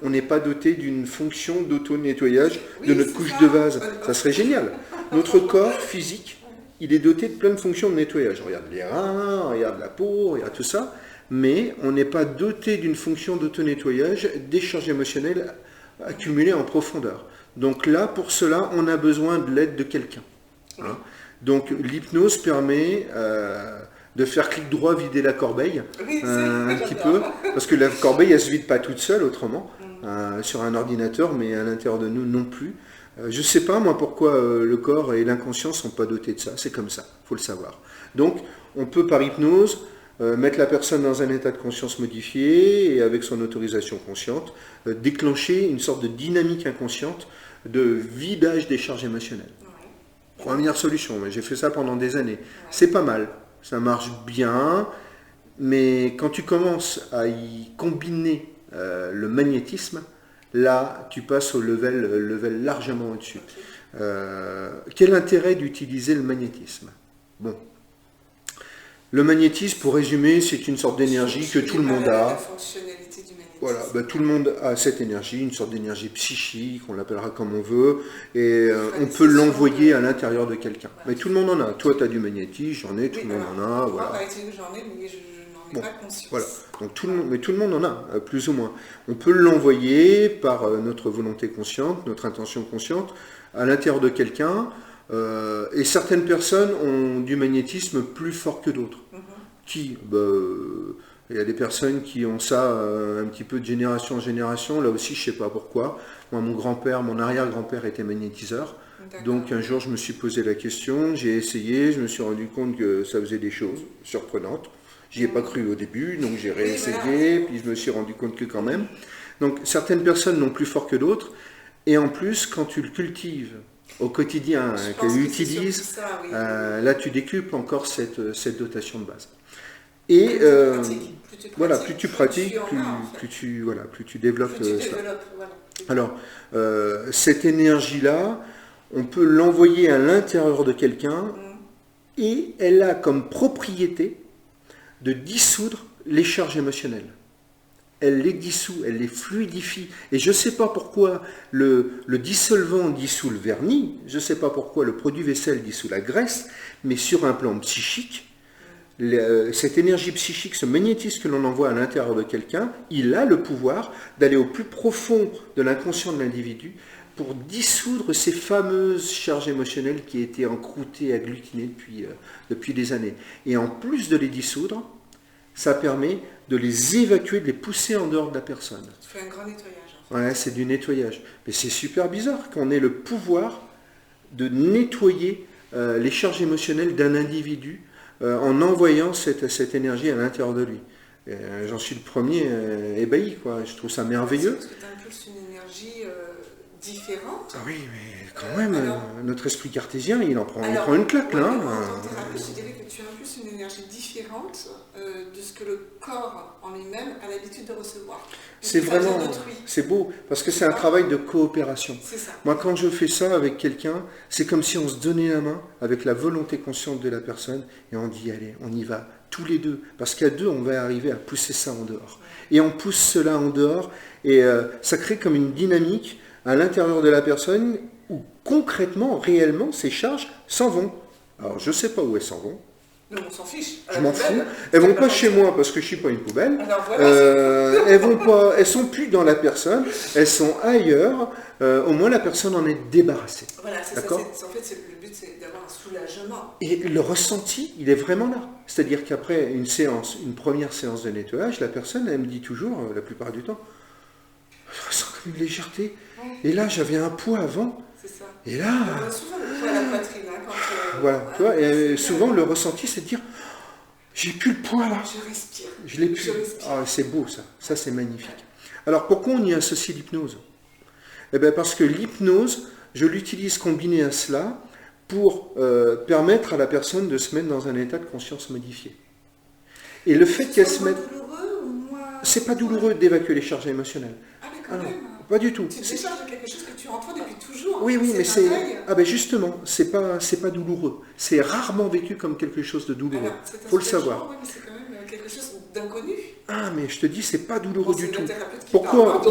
On n'est pas doté d'une fonction d'auto-nettoyage de notre couche de vase. Ça serait génial. Notre corps physique, il est doté de plein de fonctions de nettoyage. Regarde les reins, regarde la peau, regarde tout ça, mais on n'est pas doté d'une fonction d'auto-nettoyage des charges émotionnelles accumulées en profondeur. Donc là, pour cela, on a besoin de l'aide de quelqu'un. Hein. Donc l'hypnose permet de faire clic droit, vider la corbeille, un petit peu, parce que la corbeille, elle ne se vide pas toute seule autrement, sur un ordinateur, mais à l'intérieur de nous non plus. Je ne sais pas, moi, pourquoi le corps et l'inconscient ne sont pas dotés de ça, c'est comme ça, il faut le savoir. Donc, on peut par hypnose mettre la personne dans un état de conscience modifié, et avec son autorisation consciente, déclencher une sorte de dynamique inconsciente de vidage des charges émotionnelles. Première solution, j'ai fait ça pendant des années. C'est pas mal, ça marche bien, mais quand tu commences à y combiner le magnétisme, là, tu passes au level largement au-dessus. Quel intérêt d'utiliser le magnétisme? Bon. Le magnétisme, pour résumer, c'est une sorte d'énergie que tout le monde a. Voilà, tout le monde a cette énergie, une sorte d'énergie psychique, on l'appellera comme on veut, et on peut l'envoyer à l'intérieur de quelqu'un. Mais tout le monde en a. Toi, tu as du magnétisme, j'en ai, tout le monde en a. Voilà. Moi, j'en ai, mais je n'en ai pas conscience. Voilà. Donc, tout le monde en a, plus ou moins. On peut l'envoyer par notre volonté consciente, notre intention consciente, à l'intérieur de quelqu'un, et certaines personnes ont du magnétisme plus fort que d'autres. Qui il y a des personnes qui ont ça un petit peu de génération en génération. Là aussi, je ne sais pas pourquoi. Moi, mon grand-père, mon arrière-grand-père était magnétiseur. Donc un jour, je me suis posé la question, j'ai essayé, je me suis rendu compte que ça faisait des choses surprenantes. J'y ai pas cru au début, donc j'ai réessayé, puis je me suis rendu compte que quand même. Donc certaines personnes l'ont plus fort que d'autres. Et en plus, quand tu le cultives au quotidien, qu'elle utilise, là tu décuples encore cette dotation de base. Et plus tu pratiques, plus tu développes ça. Alors, cette énergie-là, on peut l'envoyer à l'intérieur de quelqu'un et elle a comme propriété de dissoudre les charges émotionnelles. Elle les dissout, elle les fluidifie. Et je ne sais pas pourquoi le dissolvant dissout le vernis, je ne sais pas pourquoi le produit vaisselle dissout la graisse, mais sur un plan psychique, cette énergie psychique, ce magnétisme que l'on envoie à l'intérieur de quelqu'un, il a le pouvoir d'aller au plus profond de l'inconscient de l'individu pour dissoudre ces fameuses charges émotionnelles qui étaient encroûtées, agglutinées depuis des années. Et en plus de les dissoudre, ça permet de les évacuer, de les pousser en dehors de la personne. Tu fais un grand nettoyage. Ouais, c'est du nettoyage. Mais c'est super bizarre qu'on ait le pouvoir de nettoyer les charges émotionnelles d'un individu en envoyant cette énergie à l'intérieur de lui. J'en suis le premier ébahi, quoi. Je trouve ça merveilleux. Parce que tu impulses une énergie différente. Ah oui, mais quand même, notre esprit cartésien, il en prend une claque, là. En tant que thérapeute, je dirais que tu impulses une énergie différente de ce que le corps en lui-même a l'habitude de recevoir. C'est vraiment, c'est beau, parce que c'est un travail de coopération. C'est ça. Moi, quand je fais ça avec quelqu'un, c'est comme si on se donnait la main avec la volonté consciente de la personne, et on dit, allez, on y va, tous les deux, parce qu'à deux, on va arriver à pousser ça en dehors. Et on pousse cela en dehors, et ça crée comme une dynamique à l'intérieur de la personne, où concrètement, réellement, ces charges s'en vont. Alors, je ne sais pas où elles s'en vont. Non, on s'en fiche. Je m'en fous. Elles vont pas chez moi parce que je suis pas une poubelle. Alors voilà. elles sont plus dans la personne, elles sont ailleurs. Au moins la personne en est débarrassée. Voilà, c'est ça. D'accord ? En fait, le but, c'est d'avoir un soulagement. Et le ressenti, il est vraiment là. C'est-à-dire qu'après une première séance de nettoyage, la personne, elle me dit toujours, la plupart du temps, je ressens comme une légèreté. Et là, j'avais un poids avant. C'est ça. Et là... On a souvent le poids à la poitrine. Quand, voilà, tu vois, et souvent le ressenti, c'est de dire, j'ai plus le poids là. Je respire. Je l'ai plus. Ah, c'est beau ça. Ça, c'est magnifique. Alors, pourquoi on y associe l'hypnose ? Eh bien, parce que l'hypnose, je l'utilise combiné à cela pour permettre à la personne de se mettre dans un état de conscience modifié. Et le fait qu'elle se mette... douloureux ou moins... C'est pas douloureux d'évacuer les charges émotionnelles. Ah, mais quand même. Pas du tout. Tu te décharges de quelque chose que tu entends depuis toujours. Oui, mais c'est... deuil. Ah ben justement, c'est pas douloureux. C'est rarement vécu comme quelque chose de douloureux. Il faut le savoir. Oui, mais c'est quand même quelque chose d'inconnu. Ah, mais je te dis, c'est pas douloureux du tout. Pourquoi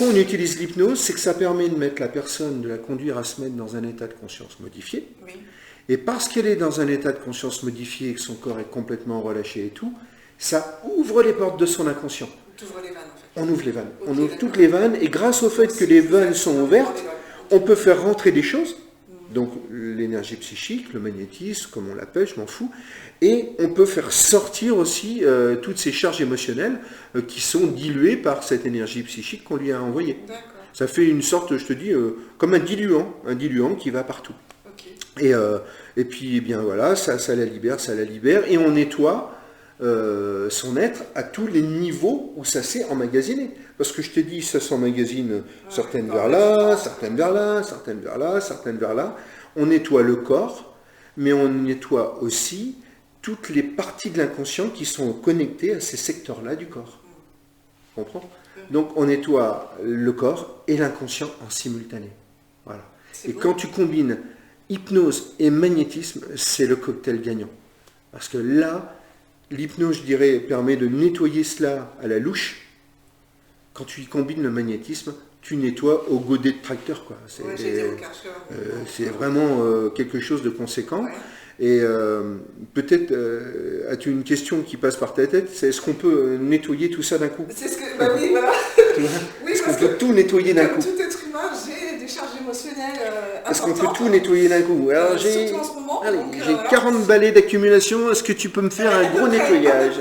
on utilise l'hypnose, c'est que ça permet de mettre la personne, de la conduire à se mettre dans un état de conscience modifié. Oui. Et parce qu'elle est dans un état de conscience modifié et que son corps est complètement relâché et tout, ça ouvre les portes de son inconscient. Tu ouvres les vannes, en fait. On ouvre les vannes. Okay, on ouvre toutes les vannes et grâce au fait que les vannes sont ouvertes, on peut faire rentrer des choses. Donc l'énergie psychique, le magnétisme, comme on l'appelle, je m'en fous. Et on peut faire sortir aussi toutes ces charges émotionnelles qui sont diluées par cette énergie psychique qu'on lui a envoyée. D'accord. Ça fait une sorte, je te dis, comme un diluant qui va partout. Okay. Et puis, eh bien voilà, ça la libère, et on nettoie son être à tous les niveaux où ça s'est emmagasiné. Parce que je t'ai dit, ça s'emmagasine certaines vers là, certaines vers là, certaines vers là, certaines vers là. On nettoie le corps, mais on nettoie aussi toutes les parties de l'inconscient qui sont connectées à ces secteurs-là du corps. Tu comprends ? Donc on nettoie le corps et l'inconscient en simultané. Voilà. Et quand tu combines hypnose et magnétisme, c'est le cocktail gagnant. Parce que là, l'hypnose, je dirais, permet de nettoyer cela à la louche. Quand tu y combines le magnétisme, tu nettoies au godet de tracteur, quoi. C'est vraiment quelque chose de conséquent. Ouais. Et peut-être, as-tu une question qui passe par ta tête, c'est est-ce qu'on peut nettoyer tout ça d'un coup ? C'est ce que, bah oui, voilà. Oui, est-ce qu'on peut tout nettoyer d'un coup ? Tout être humain, j'ai des charges émotionnelles est-ce qu'on peut tout nettoyer d'un coup ? Alors j'ai 40 balais d'accumulation, est-ce que tu peux me faire un gros nettoyage ?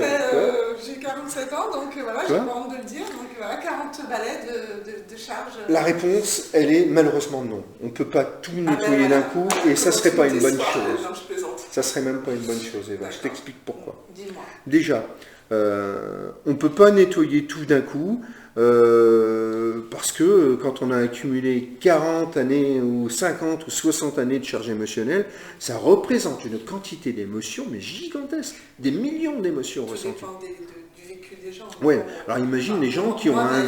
J'ai 47 ans, donc voilà, j'ai pas honte de le dire, donc voilà, 40 balais de charges. La réponse, elle est malheureusement non. On ne peut pas tout nettoyer d'un coup, et ça ne serait pas une bonne chose. Non, je plaisante. Ça serait même pas une bonne chose, Eva. Je t'explique pourquoi. Dis-moi. Déjà, on ne peut pas nettoyer tout d'un coup, parce que quand on a accumulé 40 années ou 50 ou 60 années de charge émotionnelle, ça représente une quantité d'émotions, mais gigantesque, des millions d'émotions ressenties. Ça dépend du vécu des gens. Oui, alors imagine les gens qui ont un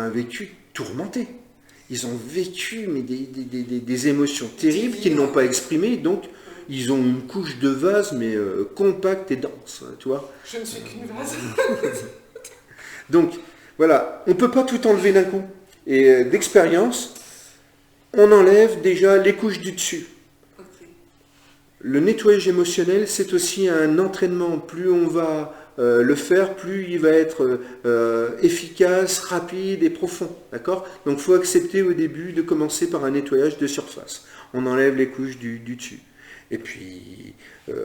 vécu tourmenté. Ils ont vécu mais des émotions terribles qu'ils n'ont pas exprimées, donc ils ont une couche de vase, mais compacte et dense, tu vois. Je ne suis qu'une vase. Donc, voilà, on ne peut pas tout enlever d'un coup. Et d'expérience, on enlève déjà les couches du dessus. Okay. Le nettoyage émotionnel, c'est aussi un entraînement. Plus on va le faire, plus il va être efficace, rapide et profond. D'accord ? Donc, il faut accepter au début de commencer par un nettoyage de surface. On enlève les couches du dessus. Et puis,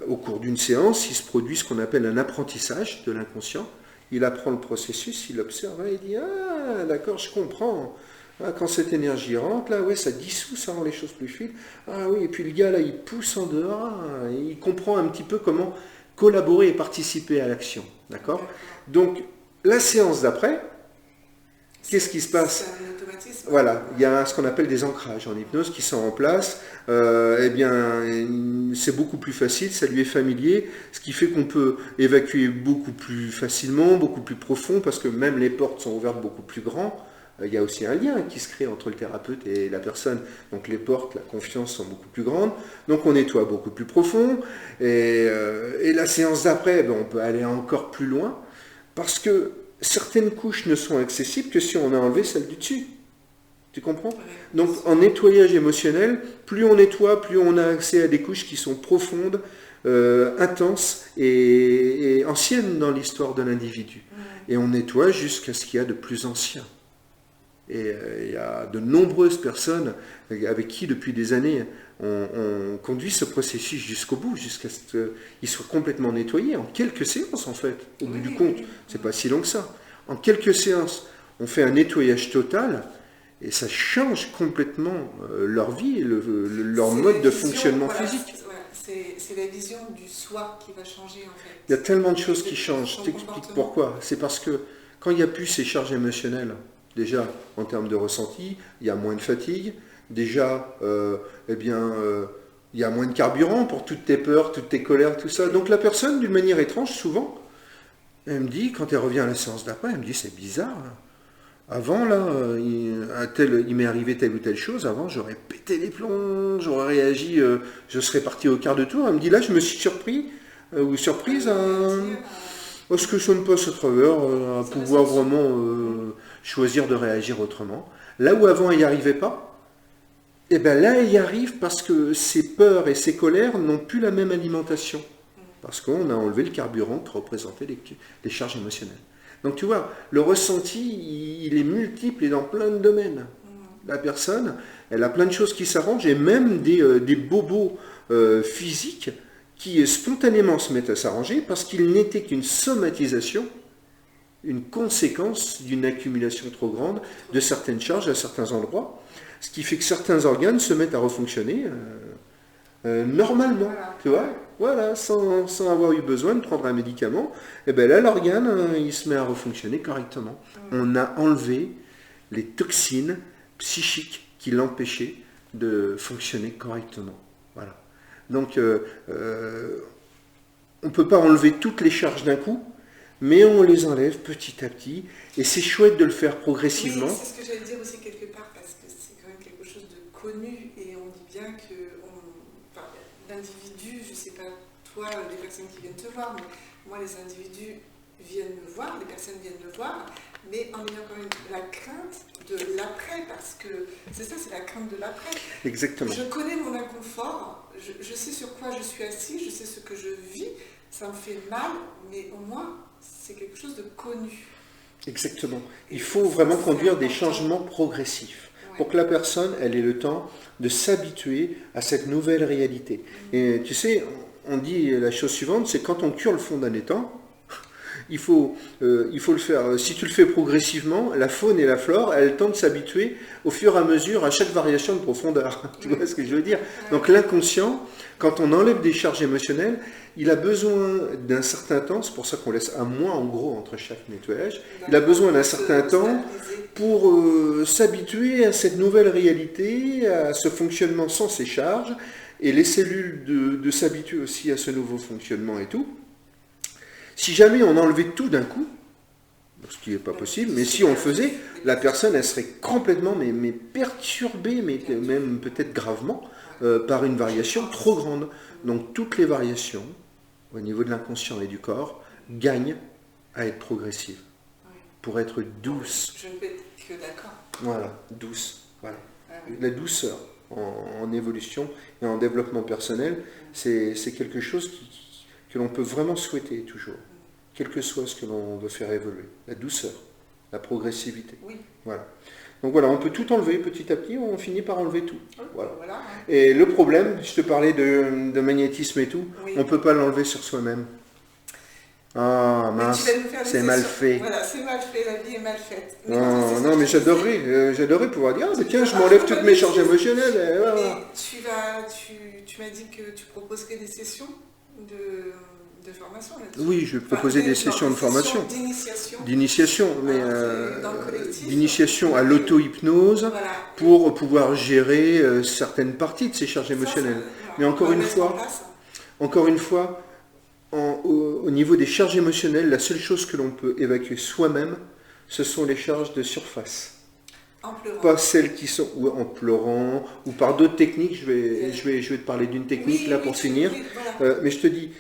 au cours d'une séance, il se produit ce qu'on appelle un apprentissage de l'inconscient. Il apprend le processus, il observe, et il dit « Ah, d'accord, je comprends. Ah, quand cette énergie rentre, là, ouais, ça dissout, ça rend les choses plus fluides. Ah oui, et puis le gars, là, il pousse en dehors, il comprend un petit peu comment collaborer et participer à l'action. D'accord ? Donc, la séance d'après, qu'est-ce qui se passe ? C'est un automatisme. Voilà, il y a ce qu'on appelle des ancrages en hypnose qui sont en place. Eh bien, c'est beaucoup plus facile, ça lui est familier, ce qui fait qu'on peut évacuer beaucoup plus facilement, beaucoup plus profond, parce que même les portes sont ouvertes beaucoup plus grand. Il y a aussi un lien qui se crée entre le thérapeute et la personne. Donc les portes, la confiance sont beaucoup plus grandes. Donc on nettoie beaucoup plus profond. Et la séance d'après, on peut aller encore plus loin, parce que certaines couches ne sont accessibles que si on a enlevé celle du dessus. Tu comprends ? Donc en nettoyage émotionnel, plus on nettoie, plus on a accès à des couches qui sont profondes, intense et ancienne dans l'histoire de l'individu. Et on nettoie jusqu'à ce qu'il y a de plus ancien. Et il y a de nombreuses personnes avec qui, depuis des années, on conduit ce processus jusqu'au bout, jusqu'à ce qu'il soit complètement nettoyé, en quelques séances en fait. Au bout du compte, c'est pas si long que ça. En quelques séances, on fait un nettoyage total, et ça change complètement leur vie, et leur mode de fonctionnement physique. C'est la vision du soi qui va changer en fait. Il y a tellement de choses qui changent. Je t'explique pourquoi. C'est parce que quand il n'y a plus ces charges émotionnelles, déjà en termes de ressenti, il y a moins de fatigue. Déjà, il y a moins de carburant pour toutes tes peurs, toutes tes colères, tout ça. Donc la personne, d'une manière étrange, souvent, elle me dit, quand elle revient à la séance d'après, elle me dit, c'est bizarre, là. Avant, là, il m'est arrivé telle ou telle chose. Avant, j'aurais pété les plombs, j'aurais réagi, je serais parti au quart de tour. Elle me dit, là, je me suis surpris ou surprise à ce que je ne passe à travers, à pouvoir vraiment choisir de réagir autrement. Là où avant, elle n'y arrivait pas, et bien là, elle y arrive parce que ses peurs et ses colères n'ont plus la même alimentation. Parce qu'on a enlevé le carburant qui représentait les charges émotionnelles. Donc tu vois, le ressenti, il est multiple et dans plein de domaines. La personne, elle a plein de choses qui s'arrangent et même des bobos physiques qui spontanément se mettent à s'arranger parce qu'il n'était qu'une somatisation, une conséquence d'une accumulation trop grande de certaines charges à certains endroits, ce qui fait que certains organes se mettent à refonctionner normalement, tu vois. Voilà, sans avoir eu besoin de prendre un médicament, et bien là, l'organe, il se met à refonctionner correctement. On a enlevé les toxines psychiques qui l'empêchaient de fonctionner correctement. Voilà. Donc, on ne peut pas enlever toutes les charges d'un coup, mais on les enlève petit à petit, et c'est chouette de le faire progressivement. Oui, c'est ce que j'allais dire aussi quelque part, parce que c'est quand même quelque chose de connu, et on dit bien que l'individu, je ne sais pas toi, les personnes qui viennent te voir, mais moi les individus viennent me voir, les personnes viennent me voir, mais en ayant quand même la crainte de l'après, parce que c'est ça, c'est la crainte de l'après. Exactement. Je connais mon inconfort, je sais sur quoi je suis assis, je sais ce que je vis, ça me fait mal, mais au moins c'est quelque chose de connu. Exactement. Il faut vraiment conduire des changements progressifs pour que la personne, elle ait le temps de s'habituer à cette nouvelle réalité. Et tu sais, on dit la chose suivante, c'est quand on cure le fond d'un étang, il faut le faire. Si tu le fais progressivement, la faune et la flore, elles tentent de s'habituer au fur et à mesure à chaque variation de profondeur. Tu vois ce que je veux dire? Donc l'inconscient, quand on enlève des charges émotionnelles, il a besoin d'un certain temps, c'est pour ça qu'on laisse un mois en gros entre chaque nettoyage, il a besoin d'un certain temps pour s'habituer à cette nouvelle réalité, à ce fonctionnement sans ces charges, et les cellules de s'habituer aussi à ce nouveau fonctionnement et tout. Si jamais on enlevait tout d'un coup, ce qui n'est pas possible, mais si on le faisait, la personne, elle serait complètement mais perturbée, mais même peut-être gravement, par une variation trop grande. Donc toutes les variations, au niveau de l'inconscient et du corps, gagnent à être progressives, pour être douces. Je ne peux être que d'accord. Voilà, douce. Voilà. La douceur en évolution et en développement personnel, c'est quelque chose que l'on peut vraiment souhaiter toujours, quel que soit ce que l'on veut faire évoluer. La douceur, la progressivité. Oui. Voilà. Donc voilà, on peut tout enlever petit à petit, on finit par enlever tout. Voilà. Voilà. Et le problème, je te parlais de magnétisme et tout, Oui. on ne peut pas l'enlever sur soi-même. Ah mince, c'est mal fait. Voilà, c'est mal fait, la vie est mal faite. Non, mais j'adorerais pouvoir dire, ah mais tiens, je m'enlève toutes mes charges émotionnelles. Et voilà. Et tu m'as dit que tu proposerais des sessions de formation là-dessus. Oui, je vais proposer des sessions de formation. D'initiation, mais d'initiation à l'auto-hypnose, voilà, pour pouvoir gérer certaines parties de ces charges émotionnelles. Mais encore une fois, au niveau des charges émotionnelles, la seule chose que l'on peut évacuer soi-même, ce sont les charges de surface. En pleurant. Pas celles qui sont en pleurant ou par d'autres techniques. Je vais te parler d'une technique pour finir. Voilà. Mais je te dis,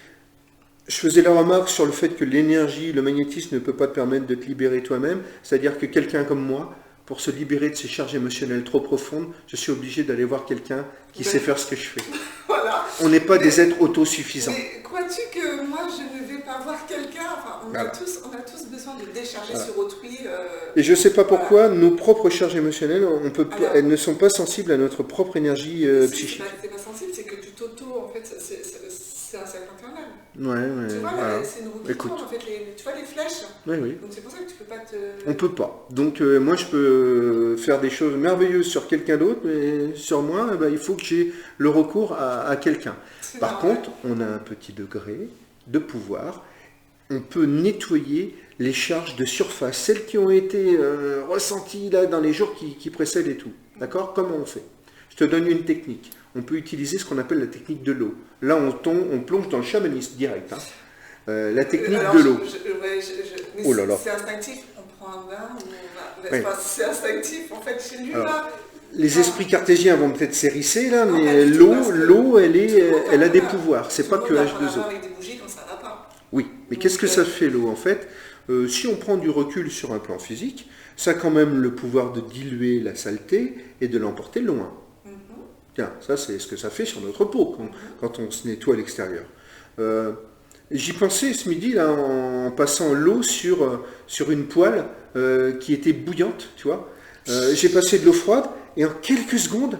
je faisais la remarque sur le fait que l'énergie, le magnétisme ne peut pas te permettre de te libérer toi-même. C'est-à-dire que quelqu'un comme moi, pour se libérer de ces charges émotionnelles trop profondes, je suis obligé d'aller voir quelqu'un qui sait faire ce que je fais. Voilà. voilà. On n'est pas des êtres autosuffisants. Mais crois-tu que moi, je ne vais pas voir quelqu'un, enfin, on a tous besoin de décharger sur autrui. Et je ne sais pas pourquoi, nos propres charges émotionnelles, elles ne sont pas sensibles à notre propre énergie psychique. C'est pas sensible, c'est que tu t'auto, en fait, c'est un cercle infernal. Ouais, tu vois, voilà. c'est une roue qui tourne, en fait, tu vois les flèches. Oui. Donc c'est pour ça que tu peux pas te... On peut pas. Donc moi je peux faire des choses merveilleuses sur quelqu'un d'autre, mais sur moi, eh ben, il faut que j'ai le recours à quelqu'un. Par contre, on a un petit degré de pouvoir. On peut nettoyer les charges de surface, celles qui ont été ressenties là, dans les jours qui précèdent et tout. D'accord? Comment on fait? Je te donne une technique. On peut utiliser ce qu'on appelle la technique de l'eau. Là, on plonge dans le chamanisme direct. Hein. La technique de l'eau. Oh là là. C'est instinctif, on prend un bain, c'est instinctif, en fait, chez lui, là. Les esprits cartésiens vont peut-être s'hérisser, là, mais l'eau, elle a des pouvoirs. C'est pas que H2O. Avec des bougies quand ça va pas. Oui, mais qu'est-ce que ça fait, l'eau, en fait? Si on prend du recul sur un plan physique, ça a quand même le pouvoir de diluer la saleté et de l'emporter loin. Tiens, ça c'est ce que ça fait sur notre peau quand on se nettoie à l'extérieur. J'y pensais ce midi là, en passant l'eau sur une poêle qui était bouillante, tu vois. J'ai passé de l'eau froide et en quelques secondes,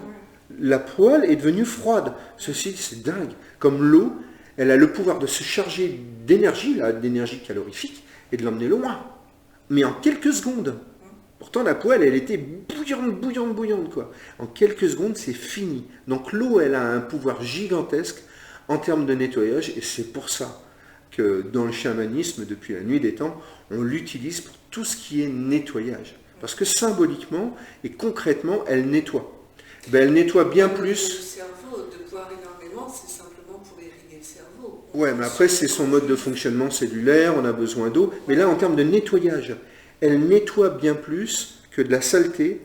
la poêle est devenue froide. Ceci, c'est dingue. Comme l'eau, elle a le pouvoir de se charger d'énergie, d'énergie calorifique, et de l'emmener loin. Mais en quelques secondes. Pourtant, la poêle, elle était bouillante, quoi. En quelques secondes, c'est fini. Donc l'eau, elle a un pouvoir gigantesque en termes de nettoyage, et c'est pour ça que dans le chamanisme, depuis la nuit des temps, on l'utilise pour tout ce qui est nettoyage. Parce que symboliquement et concrètement, elle nettoie. Ben, elle nettoie bien plus... Le cerveau, de boire énormément, c'est simplement pour irriguer le cerveau. Ouais, mais après, c'est son mode de fonctionnement cellulaire, on a besoin d'eau. Mais là, en termes de nettoyage, elle nettoie bien plus que de la saleté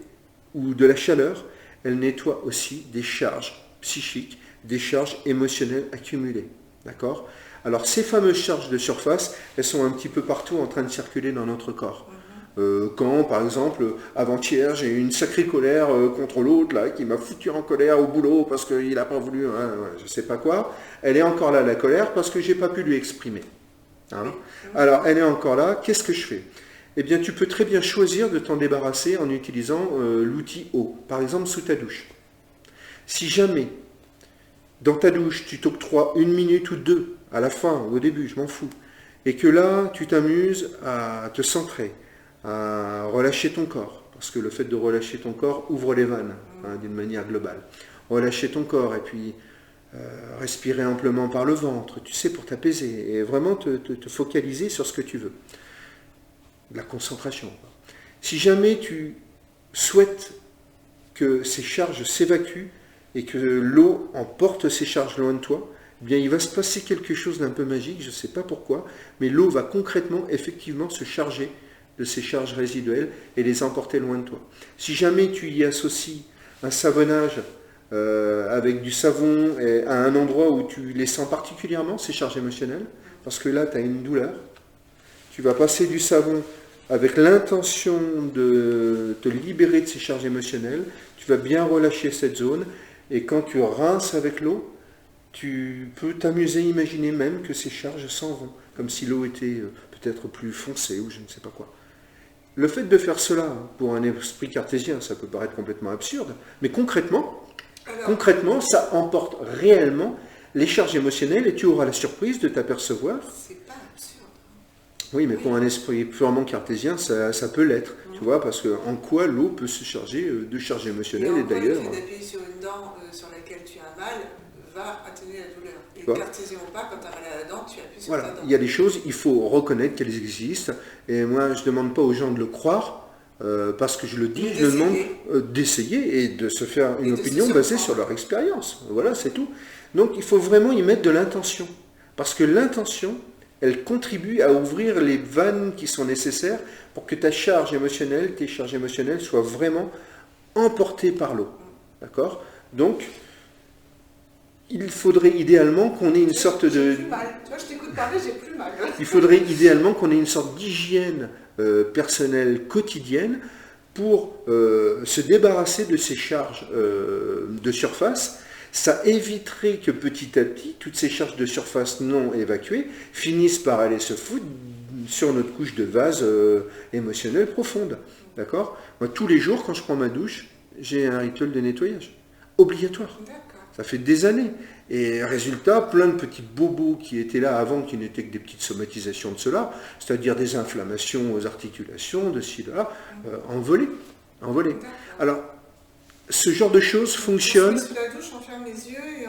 ou de la chaleur. Elle nettoie aussi des charges psychiques, des charges émotionnelles accumulées. D'accord ? Alors, ces fameuses charges de surface, elles sont un petit peu partout en train de circuler dans notre corps. Quand, par exemple, avant-hier, j'ai eu une sacrée colère contre l'autre, là, qui m'a foutu en colère au boulot parce qu'il n'a pas voulu, je ne sais pas quoi, elle est encore là, la colère, parce que je n'ai pas pu lui exprimer. Hein. Alors, elle est encore là, qu'est-ce que je fais? Eh bien, tu peux très bien choisir de t'en débarrasser en utilisant l'outil eau, par exemple sous ta douche. Si jamais, dans ta douche, tu t'octroies 1 minute ou 2, à la fin, au début, je m'en fous, et que là, tu t'amuses à te centrer, à relâcher ton corps, parce que le fait de relâcher ton corps ouvre les vannes, d'une manière globale. Relâcher ton corps, et puis respirer amplement par le ventre, tu sais, pour t'apaiser, et vraiment te focaliser sur ce que tu veux. De la concentration. Si jamais tu souhaites que ces charges s'évacuent et que l'eau emporte ces charges loin de toi, eh bien il va se passer quelque chose d'un peu magique, je ne sais pas pourquoi, mais l'eau va concrètement, effectivement, se charger de ces charges résiduelles et les emporter loin de toi. Si jamais tu y associes un savonnage avec du savon à un endroit où tu les sens particulièrement, ces charges émotionnelles, parce que là tu as une douleur, tu vas passer du savon avec l'intention de te libérer de ces charges émotionnelles, tu vas bien relâcher cette zone, et quand tu rinces avec l'eau, tu peux t'amuser, imaginer même que ces charges s'en vont, comme si l'eau était peut-être plus foncée ou je ne sais pas quoi. Le fait de faire cela pour un esprit cartésien, ça peut paraître complètement absurde, mais concrètement, ça emporte réellement les charges émotionnelles et tu auras la surprise de t'apercevoir. C'est pas absurde. Oui, mais pour un esprit purement cartésien, ça peut l'être, tu vois, parce que en quoi l'eau peut se charger de charges émotionnelles et d'ailleurs... Le fait d'appuyer sur une dent sur laquelle tu as mal va atténuer la douleur. Et cartésien ou pas, quand tu as mal à la dent, tu appuies sur ta dent. Il y a des choses, il faut reconnaître qu'elles existent, et moi je ne demande pas aux gens de le croire, parce que je le dis, je demande d'essayer et de se faire une opinion basée sur leur expérience. Voilà, c'est tout. Donc il faut vraiment y mettre de l'intention, parce que l'intention, elle contribue à ouvrir les vannes qui sont nécessaires pour que tes charges émotionnelles soient vraiment emportées par l'eau. D'accord ? Donc, il faudrait idéalement qu'on ait une sorte de... J'ai plus mal. Tu vois, je t'écoute parler, j'ai plus mal. Il faudrait idéalement qu'on ait une sorte d'hygiène personnelle quotidienne pour se débarrasser de ces charges de surface, Ça éviterait que petit à petit, toutes ces charges de surface non évacuées finissent par aller se foutre sur notre couche de vase émotionnelle profonde. D'accord? Moi, tous les jours, quand je prends ma douche, j'ai un rituel de nettoyage. Obligatoire. D'accord. Ça fait des années. Et résultat, plein de petits bobos qui étaient là avant, qui n'étaient que des petites somatisations de cela, c'est-à-dire des inflammations aux articulations, de ci, de là, envolées. Envolées. Alors, ce genre de choses fonctionne. On se met sous la douche, on ferme les yeux et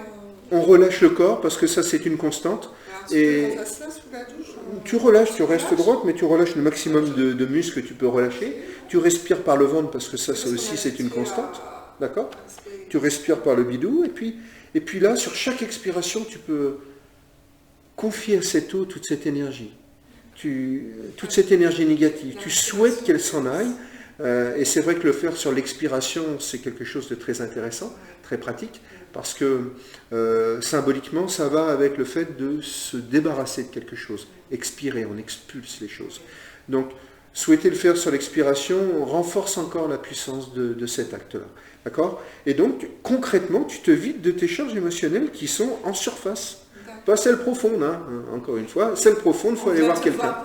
On relâche le corps, parce que ça, c'est une constante. Alors, tu peux qu'on fasse ça sous la douche Tu relâches, tu restes droite, mais tu relâches le maximum de muscles que tu peux relâcher. Tu respires par le ventre, parce que ça aussi, c'est une constante. D'accord? Tu respires par le bidou, et puis là, sur chaque expiration, tu peux confier à cette eau toute cette énergie. Toute cette énergie négative. Tu souhaites qu'elle s'en aille. Et c'est vrai que le faire sur l'expiration, c'est quelque chose de très intéressant, très pratique, parce que symboliquement, ça va avec le fait de se débarrasser de quelque chose. Expirer, on expulse les choses. Donc, souhaiter le faire sur l'expiration renforce encore la puissance de cet acte-là. D'accord? Et donc, concrètement, tu te vides de tes charges émotionnelles qui sont en surface. Pas celles profondes, hein, encore une fois. Celles profondes, il faut aller voir quelqu'un.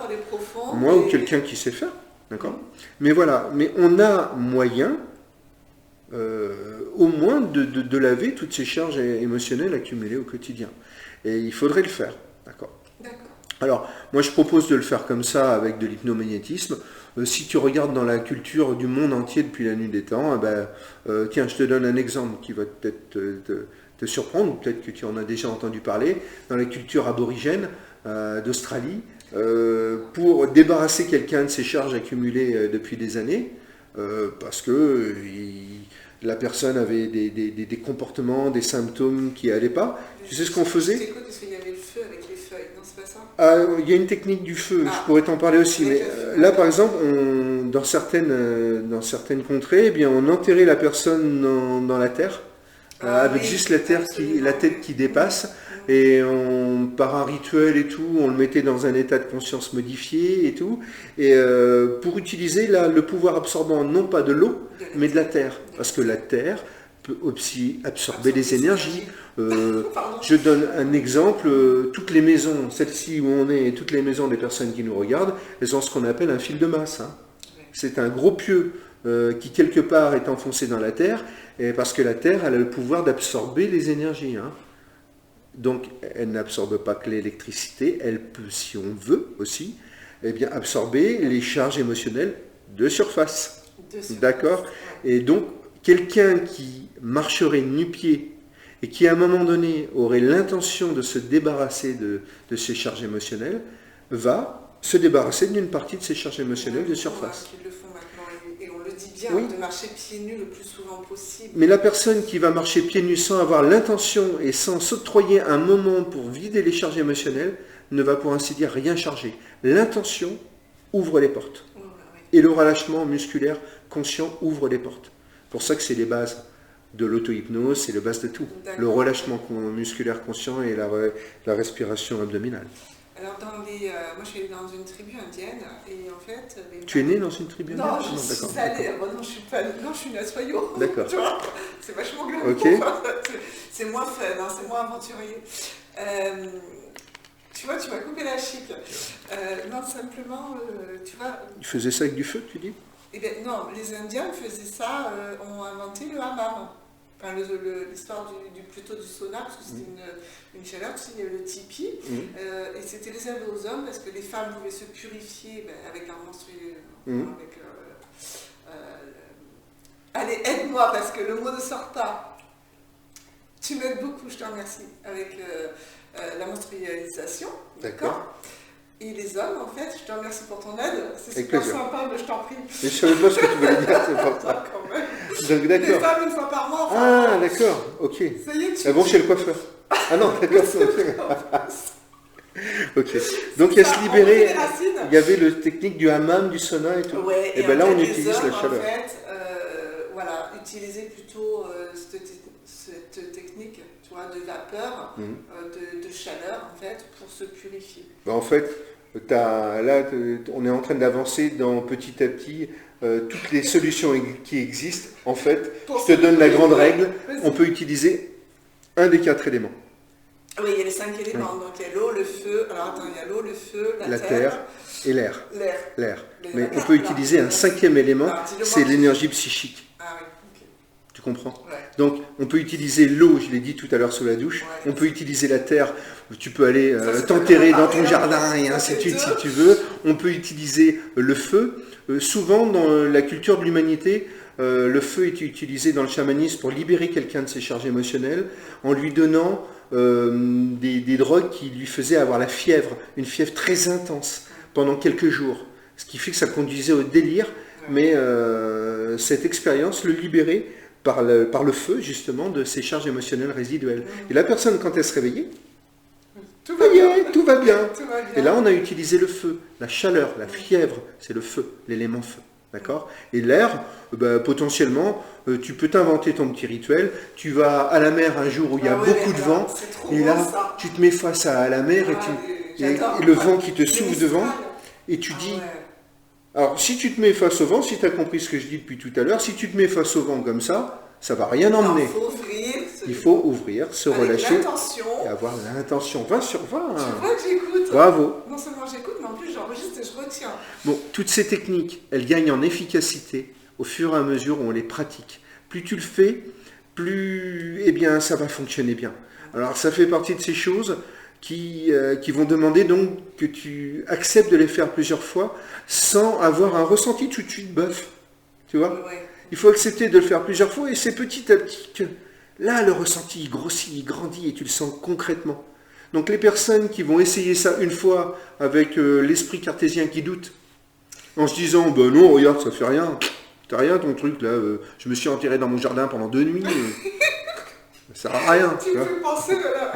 Moi ou quelqu'un qui sait faire. D'accord? Mais voilà, mais on a moyen, au moins, de laver toutes ces charges émotionnelles accumulées au quotidien. Et il faudrait le faire. D'accord? Alors, moi je propose de le faire comme ça, avec de l'hypnomagnétisme. Si tu regardes dans la culture du monde entier depuis la nuit des temps, tiens, je te donne un exemple qui va peut-être te surprendre, ou peut-être que tu en as déjà entendu parler. Dans la culture aborigène d'Australie, pour débarrasser quelqu'un de ses charges accumulées depuis des années, parce que la personne avait des comportements, des symptômes qui n'allaient pas. Tu sais ce qu'on faisait? C'est quoi? Parce qu'il y avait le feu avec les feuilles, non, c'est pas ça? Il y a une technique du feu, je pourrais t'en parler aussi, mais là par exemple, dans certaines contrées, eh bien, on enterrait la personne dans la terre, avec juste la tête qui dépasse, et par un rituel et tout, on le mettait dans un état de conscience modifié et tout, et pour utiliser le pouvoir absorbant non pas de l'eau, mais de la terre, parce que la terre peut aussi absorber les énergies. Je donne un exemple, toutes les maisons, celle-ci où on est, et toutes les maisons des personnes qui nous regardent, elles ont ce qu'on appelle un fil de masse. Hein. C'est un gros pieu qui quelque part est enfoncé dans la terre, et parce que la terre, elle a le pouvoir d'absorber les énergies. Hein. Donc, elle n'absorbe pas que l'électricité, elle peut, si on veut aussi, eh bien, absorber les charges émotionnelles de surface. D'accord? Et donc, quelqu'un qui marcherait nu-pied et qui, à un moment donné, aurait l'intention de se débarrasser de ses charges émotionnelles, va se débarrasser d'une partie de ses charges émotionnelles de surface. Qui le font maintenant, et on le dit bien, de marcher pieds nus le plus souvent possible. Mais la personne qui va marcher pieds nus sans avoir l'intention et sans s'octroyer un moment pour vider les charges émotionnelles, ne va pour ainsi dire rien charger. L'intention ouvre les portes. Et le relâchement musculaire conscient ouvre les portes. C'est pour ça que c'est les bases de l'auto-hypnose, c'est les bases de tout. Le relâchement musculaire conscient et la respiration abdominale. Alors, moi je suis dans une tribu indienne, et en fait... Tu es né dans une tribu indienne? Non, je suis allée, non, je suis pas... Non, je suis une Assoyo. D'accord. Tu vois, c'est vachement glamour. Okay. C'est moins fun, hein, c'est moins aventurier. Tu vois, tu m'as coupé la chic. Non, simplement, tu vois... Ils faisaient ça avec du feu, tu dis? Eh bien, non, les Indiens faisaient ça, ont inventé le hammam. Enfin, l'histoire plutôt du sauna, parce que c'était une chaleur, tu sais, il y avait le tipi, et c'était réservé aux hommes, parce que les femmes pouvaient se purifier avec leur menstruation. Allez, aide-moi, parce que le mot ne sort pas. Tu m'aides beaucoup, je te remercie, avec la menstrualisation. D'accord. Et les hommes, en fait, je te remercie pour ton aide, c'est super sympa, mais je t'en prie. Mais je ne savais pas ce que tu voulais dire, c'est pour ça. Donc, d'accord. Les femmes, une fois par mois. Ah, d'accord, ok. Ça y est, elles vont chez le coiffeur. Ah non, d'accord. Ok. Donc, il y a se libérer, il y avait le technique du hammam, du sauna et tout. Ouais, et bien là, on utilise la chaleur. En fait, utiliser plutôt cette technique, tu vois, de vapeur, de chaleur, en fait, pour se purifier. En fait, on est en train d'avancer dans petit à petit toutes les solutions qui existent. En fait, je te donne la grande règle, on peut utiliser Un des 4 éléments. Oui, il y a les 5 éléments. Donc il y a l'eau, le feu. Alors attends, il y a l'eau, le feu, La terre et l'air. L'air. Mais on peut utiliser un 5e élément, c'est l'énergie psychique. Ah oui, ok. Tu comprends? Ouais. Donc on peut utiliser l'eau, je l'ai dit tout à l'heure sous la douche. Ouais. On peut utiliser la terre, tu peux aller Ça, t'enterrer pas dans ton grave, jardin et ça, ainsi de c'est suite si tout. tu veux. On peut utiliser le feu. Souvent dans la culture de l'humanité, le feu est utilisé dans le chamanisme pour libérer quelqu'un de ses charges émotionnelles en lui donnant des drogues qui lui faisaient avoir la fièvre, une fièvre très intense pendant quelques jours. Ce qui fait que ça conduisait au délire, mais cette expérience le libérait par le feu justement de ses charges émotionnelles résiduelles. Et la personne quand elle se réveillait, Tout va bien. tout va bien. Tout va bien. Et là on a utilisé le feu, la chaleur, la fièvre, c'est le feu, l'élément feu. D'accord? Et l'air, potentiellement, tu peux t'inventer ton petit rituel. Tu vas à la mer un jour où il y a beaucoup de vent, et là, tu te mets face à la mer et le vent qui te souffle devant, et tu dis... Alors, si tu te mets face au vent, si tu as compris ce que je dis depuis tout à l'heure, si tu te mets face au vent comme ça va rien emmener. Il faut ouvrir, se relâcher et avoir l'intention. 20 sur 20. Tu vois que j'écoute. Bravo. Non seulement j'écoute, mais en plus j'enregistre et je retiens. Bon, toutes ces techniques, elles gagnent en efficacité au fur et à mesure où on les pratique. Plus tu le fais, plus ça va fonctionner bien. Alors ça fait partie de ces choses qui vont demander donc que tu acceptes de les faire plusieurs fois sans avoir un ressenti tout de suite bof. Tu vois? Ouais. Il faut accepter de le faire plusieurs fois et c'est petit à petit que là le ressenti il grossit, il grandit et tu le sens concrètement. Donc les personnes qui vont essayer ça une fois avec l'esprit cartésien qui doute, en se disant ben non regarde ça fait rien, t'as rien ton truc là, je me suis enterré dans mon jardin pendant 2 nuits, ça sert à rien. Tu me fais penser là.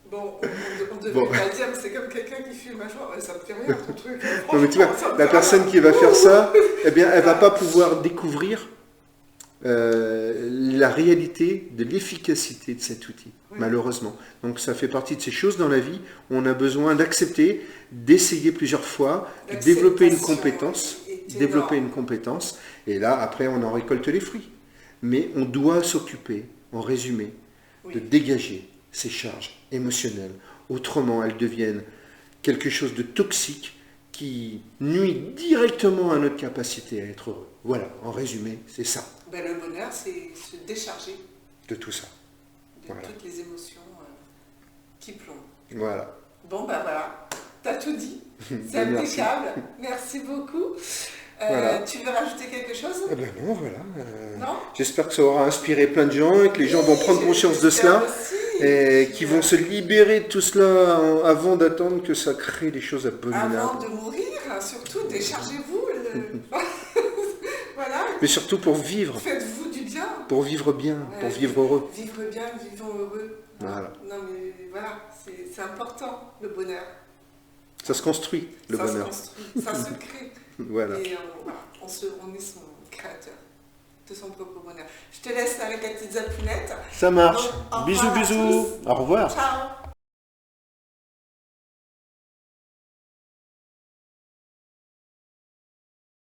Bon, on devait pas le dire, mais c'est comme quelqu'un qui fume un jour, ça me fait rien ton truc. Non, mais tu vois, la personne qui va faire ça, eh bien, elle va pas pouvoir découvrir la réalité de l'efficacité de cet outil, malheureusement. Donc ça fait partie de ces choses dans la vie où on a besoin d'accepter, d'essayer plusieurs fois, de développer une compétence, et là, après, on en récolte les fruits. Mais on doit s'occuper, en résumé, de dégager ces charges émotionnelles. Autrement, elles deviennent quelque chose de toxique qui nuit directement à notre capacité à être heureux. Voilà, en résumé, c'est ça. Le bonheur, c'est se décharger de tout ça. De toutes les émotions qui plombent. Voilà. Bon, voilà, t'as tout dit. C'est impeccable. Merci beaucoup. Voilà. Tu veux rajouter quelque chose? Non, voilà. Non. J'espère que ça aura inspiré plein de gens et que les gens vont prendre conscience de cela et qu'ils vont se libérer de tout cela avant d'attendre que ça crée des choses abominables. Avant de mourir, surtout, déchargez-vous. Voilà. Mais surtout pour vivre. Faites-vous du bien. Pour vivre bien, pour vivre heureux. Vivre bien, vivons heureux. Voilà. Non mais voilà, c'est important, le bonheur. Ça se construit, le bonheur. Ça se construit, ça se crée. Voilà. Et on est son créateur de son propre bonheur. Je te laisse avec la petite zapounette. Ça marche. Donc, Bisous, bisous. Au revoir. Ciao.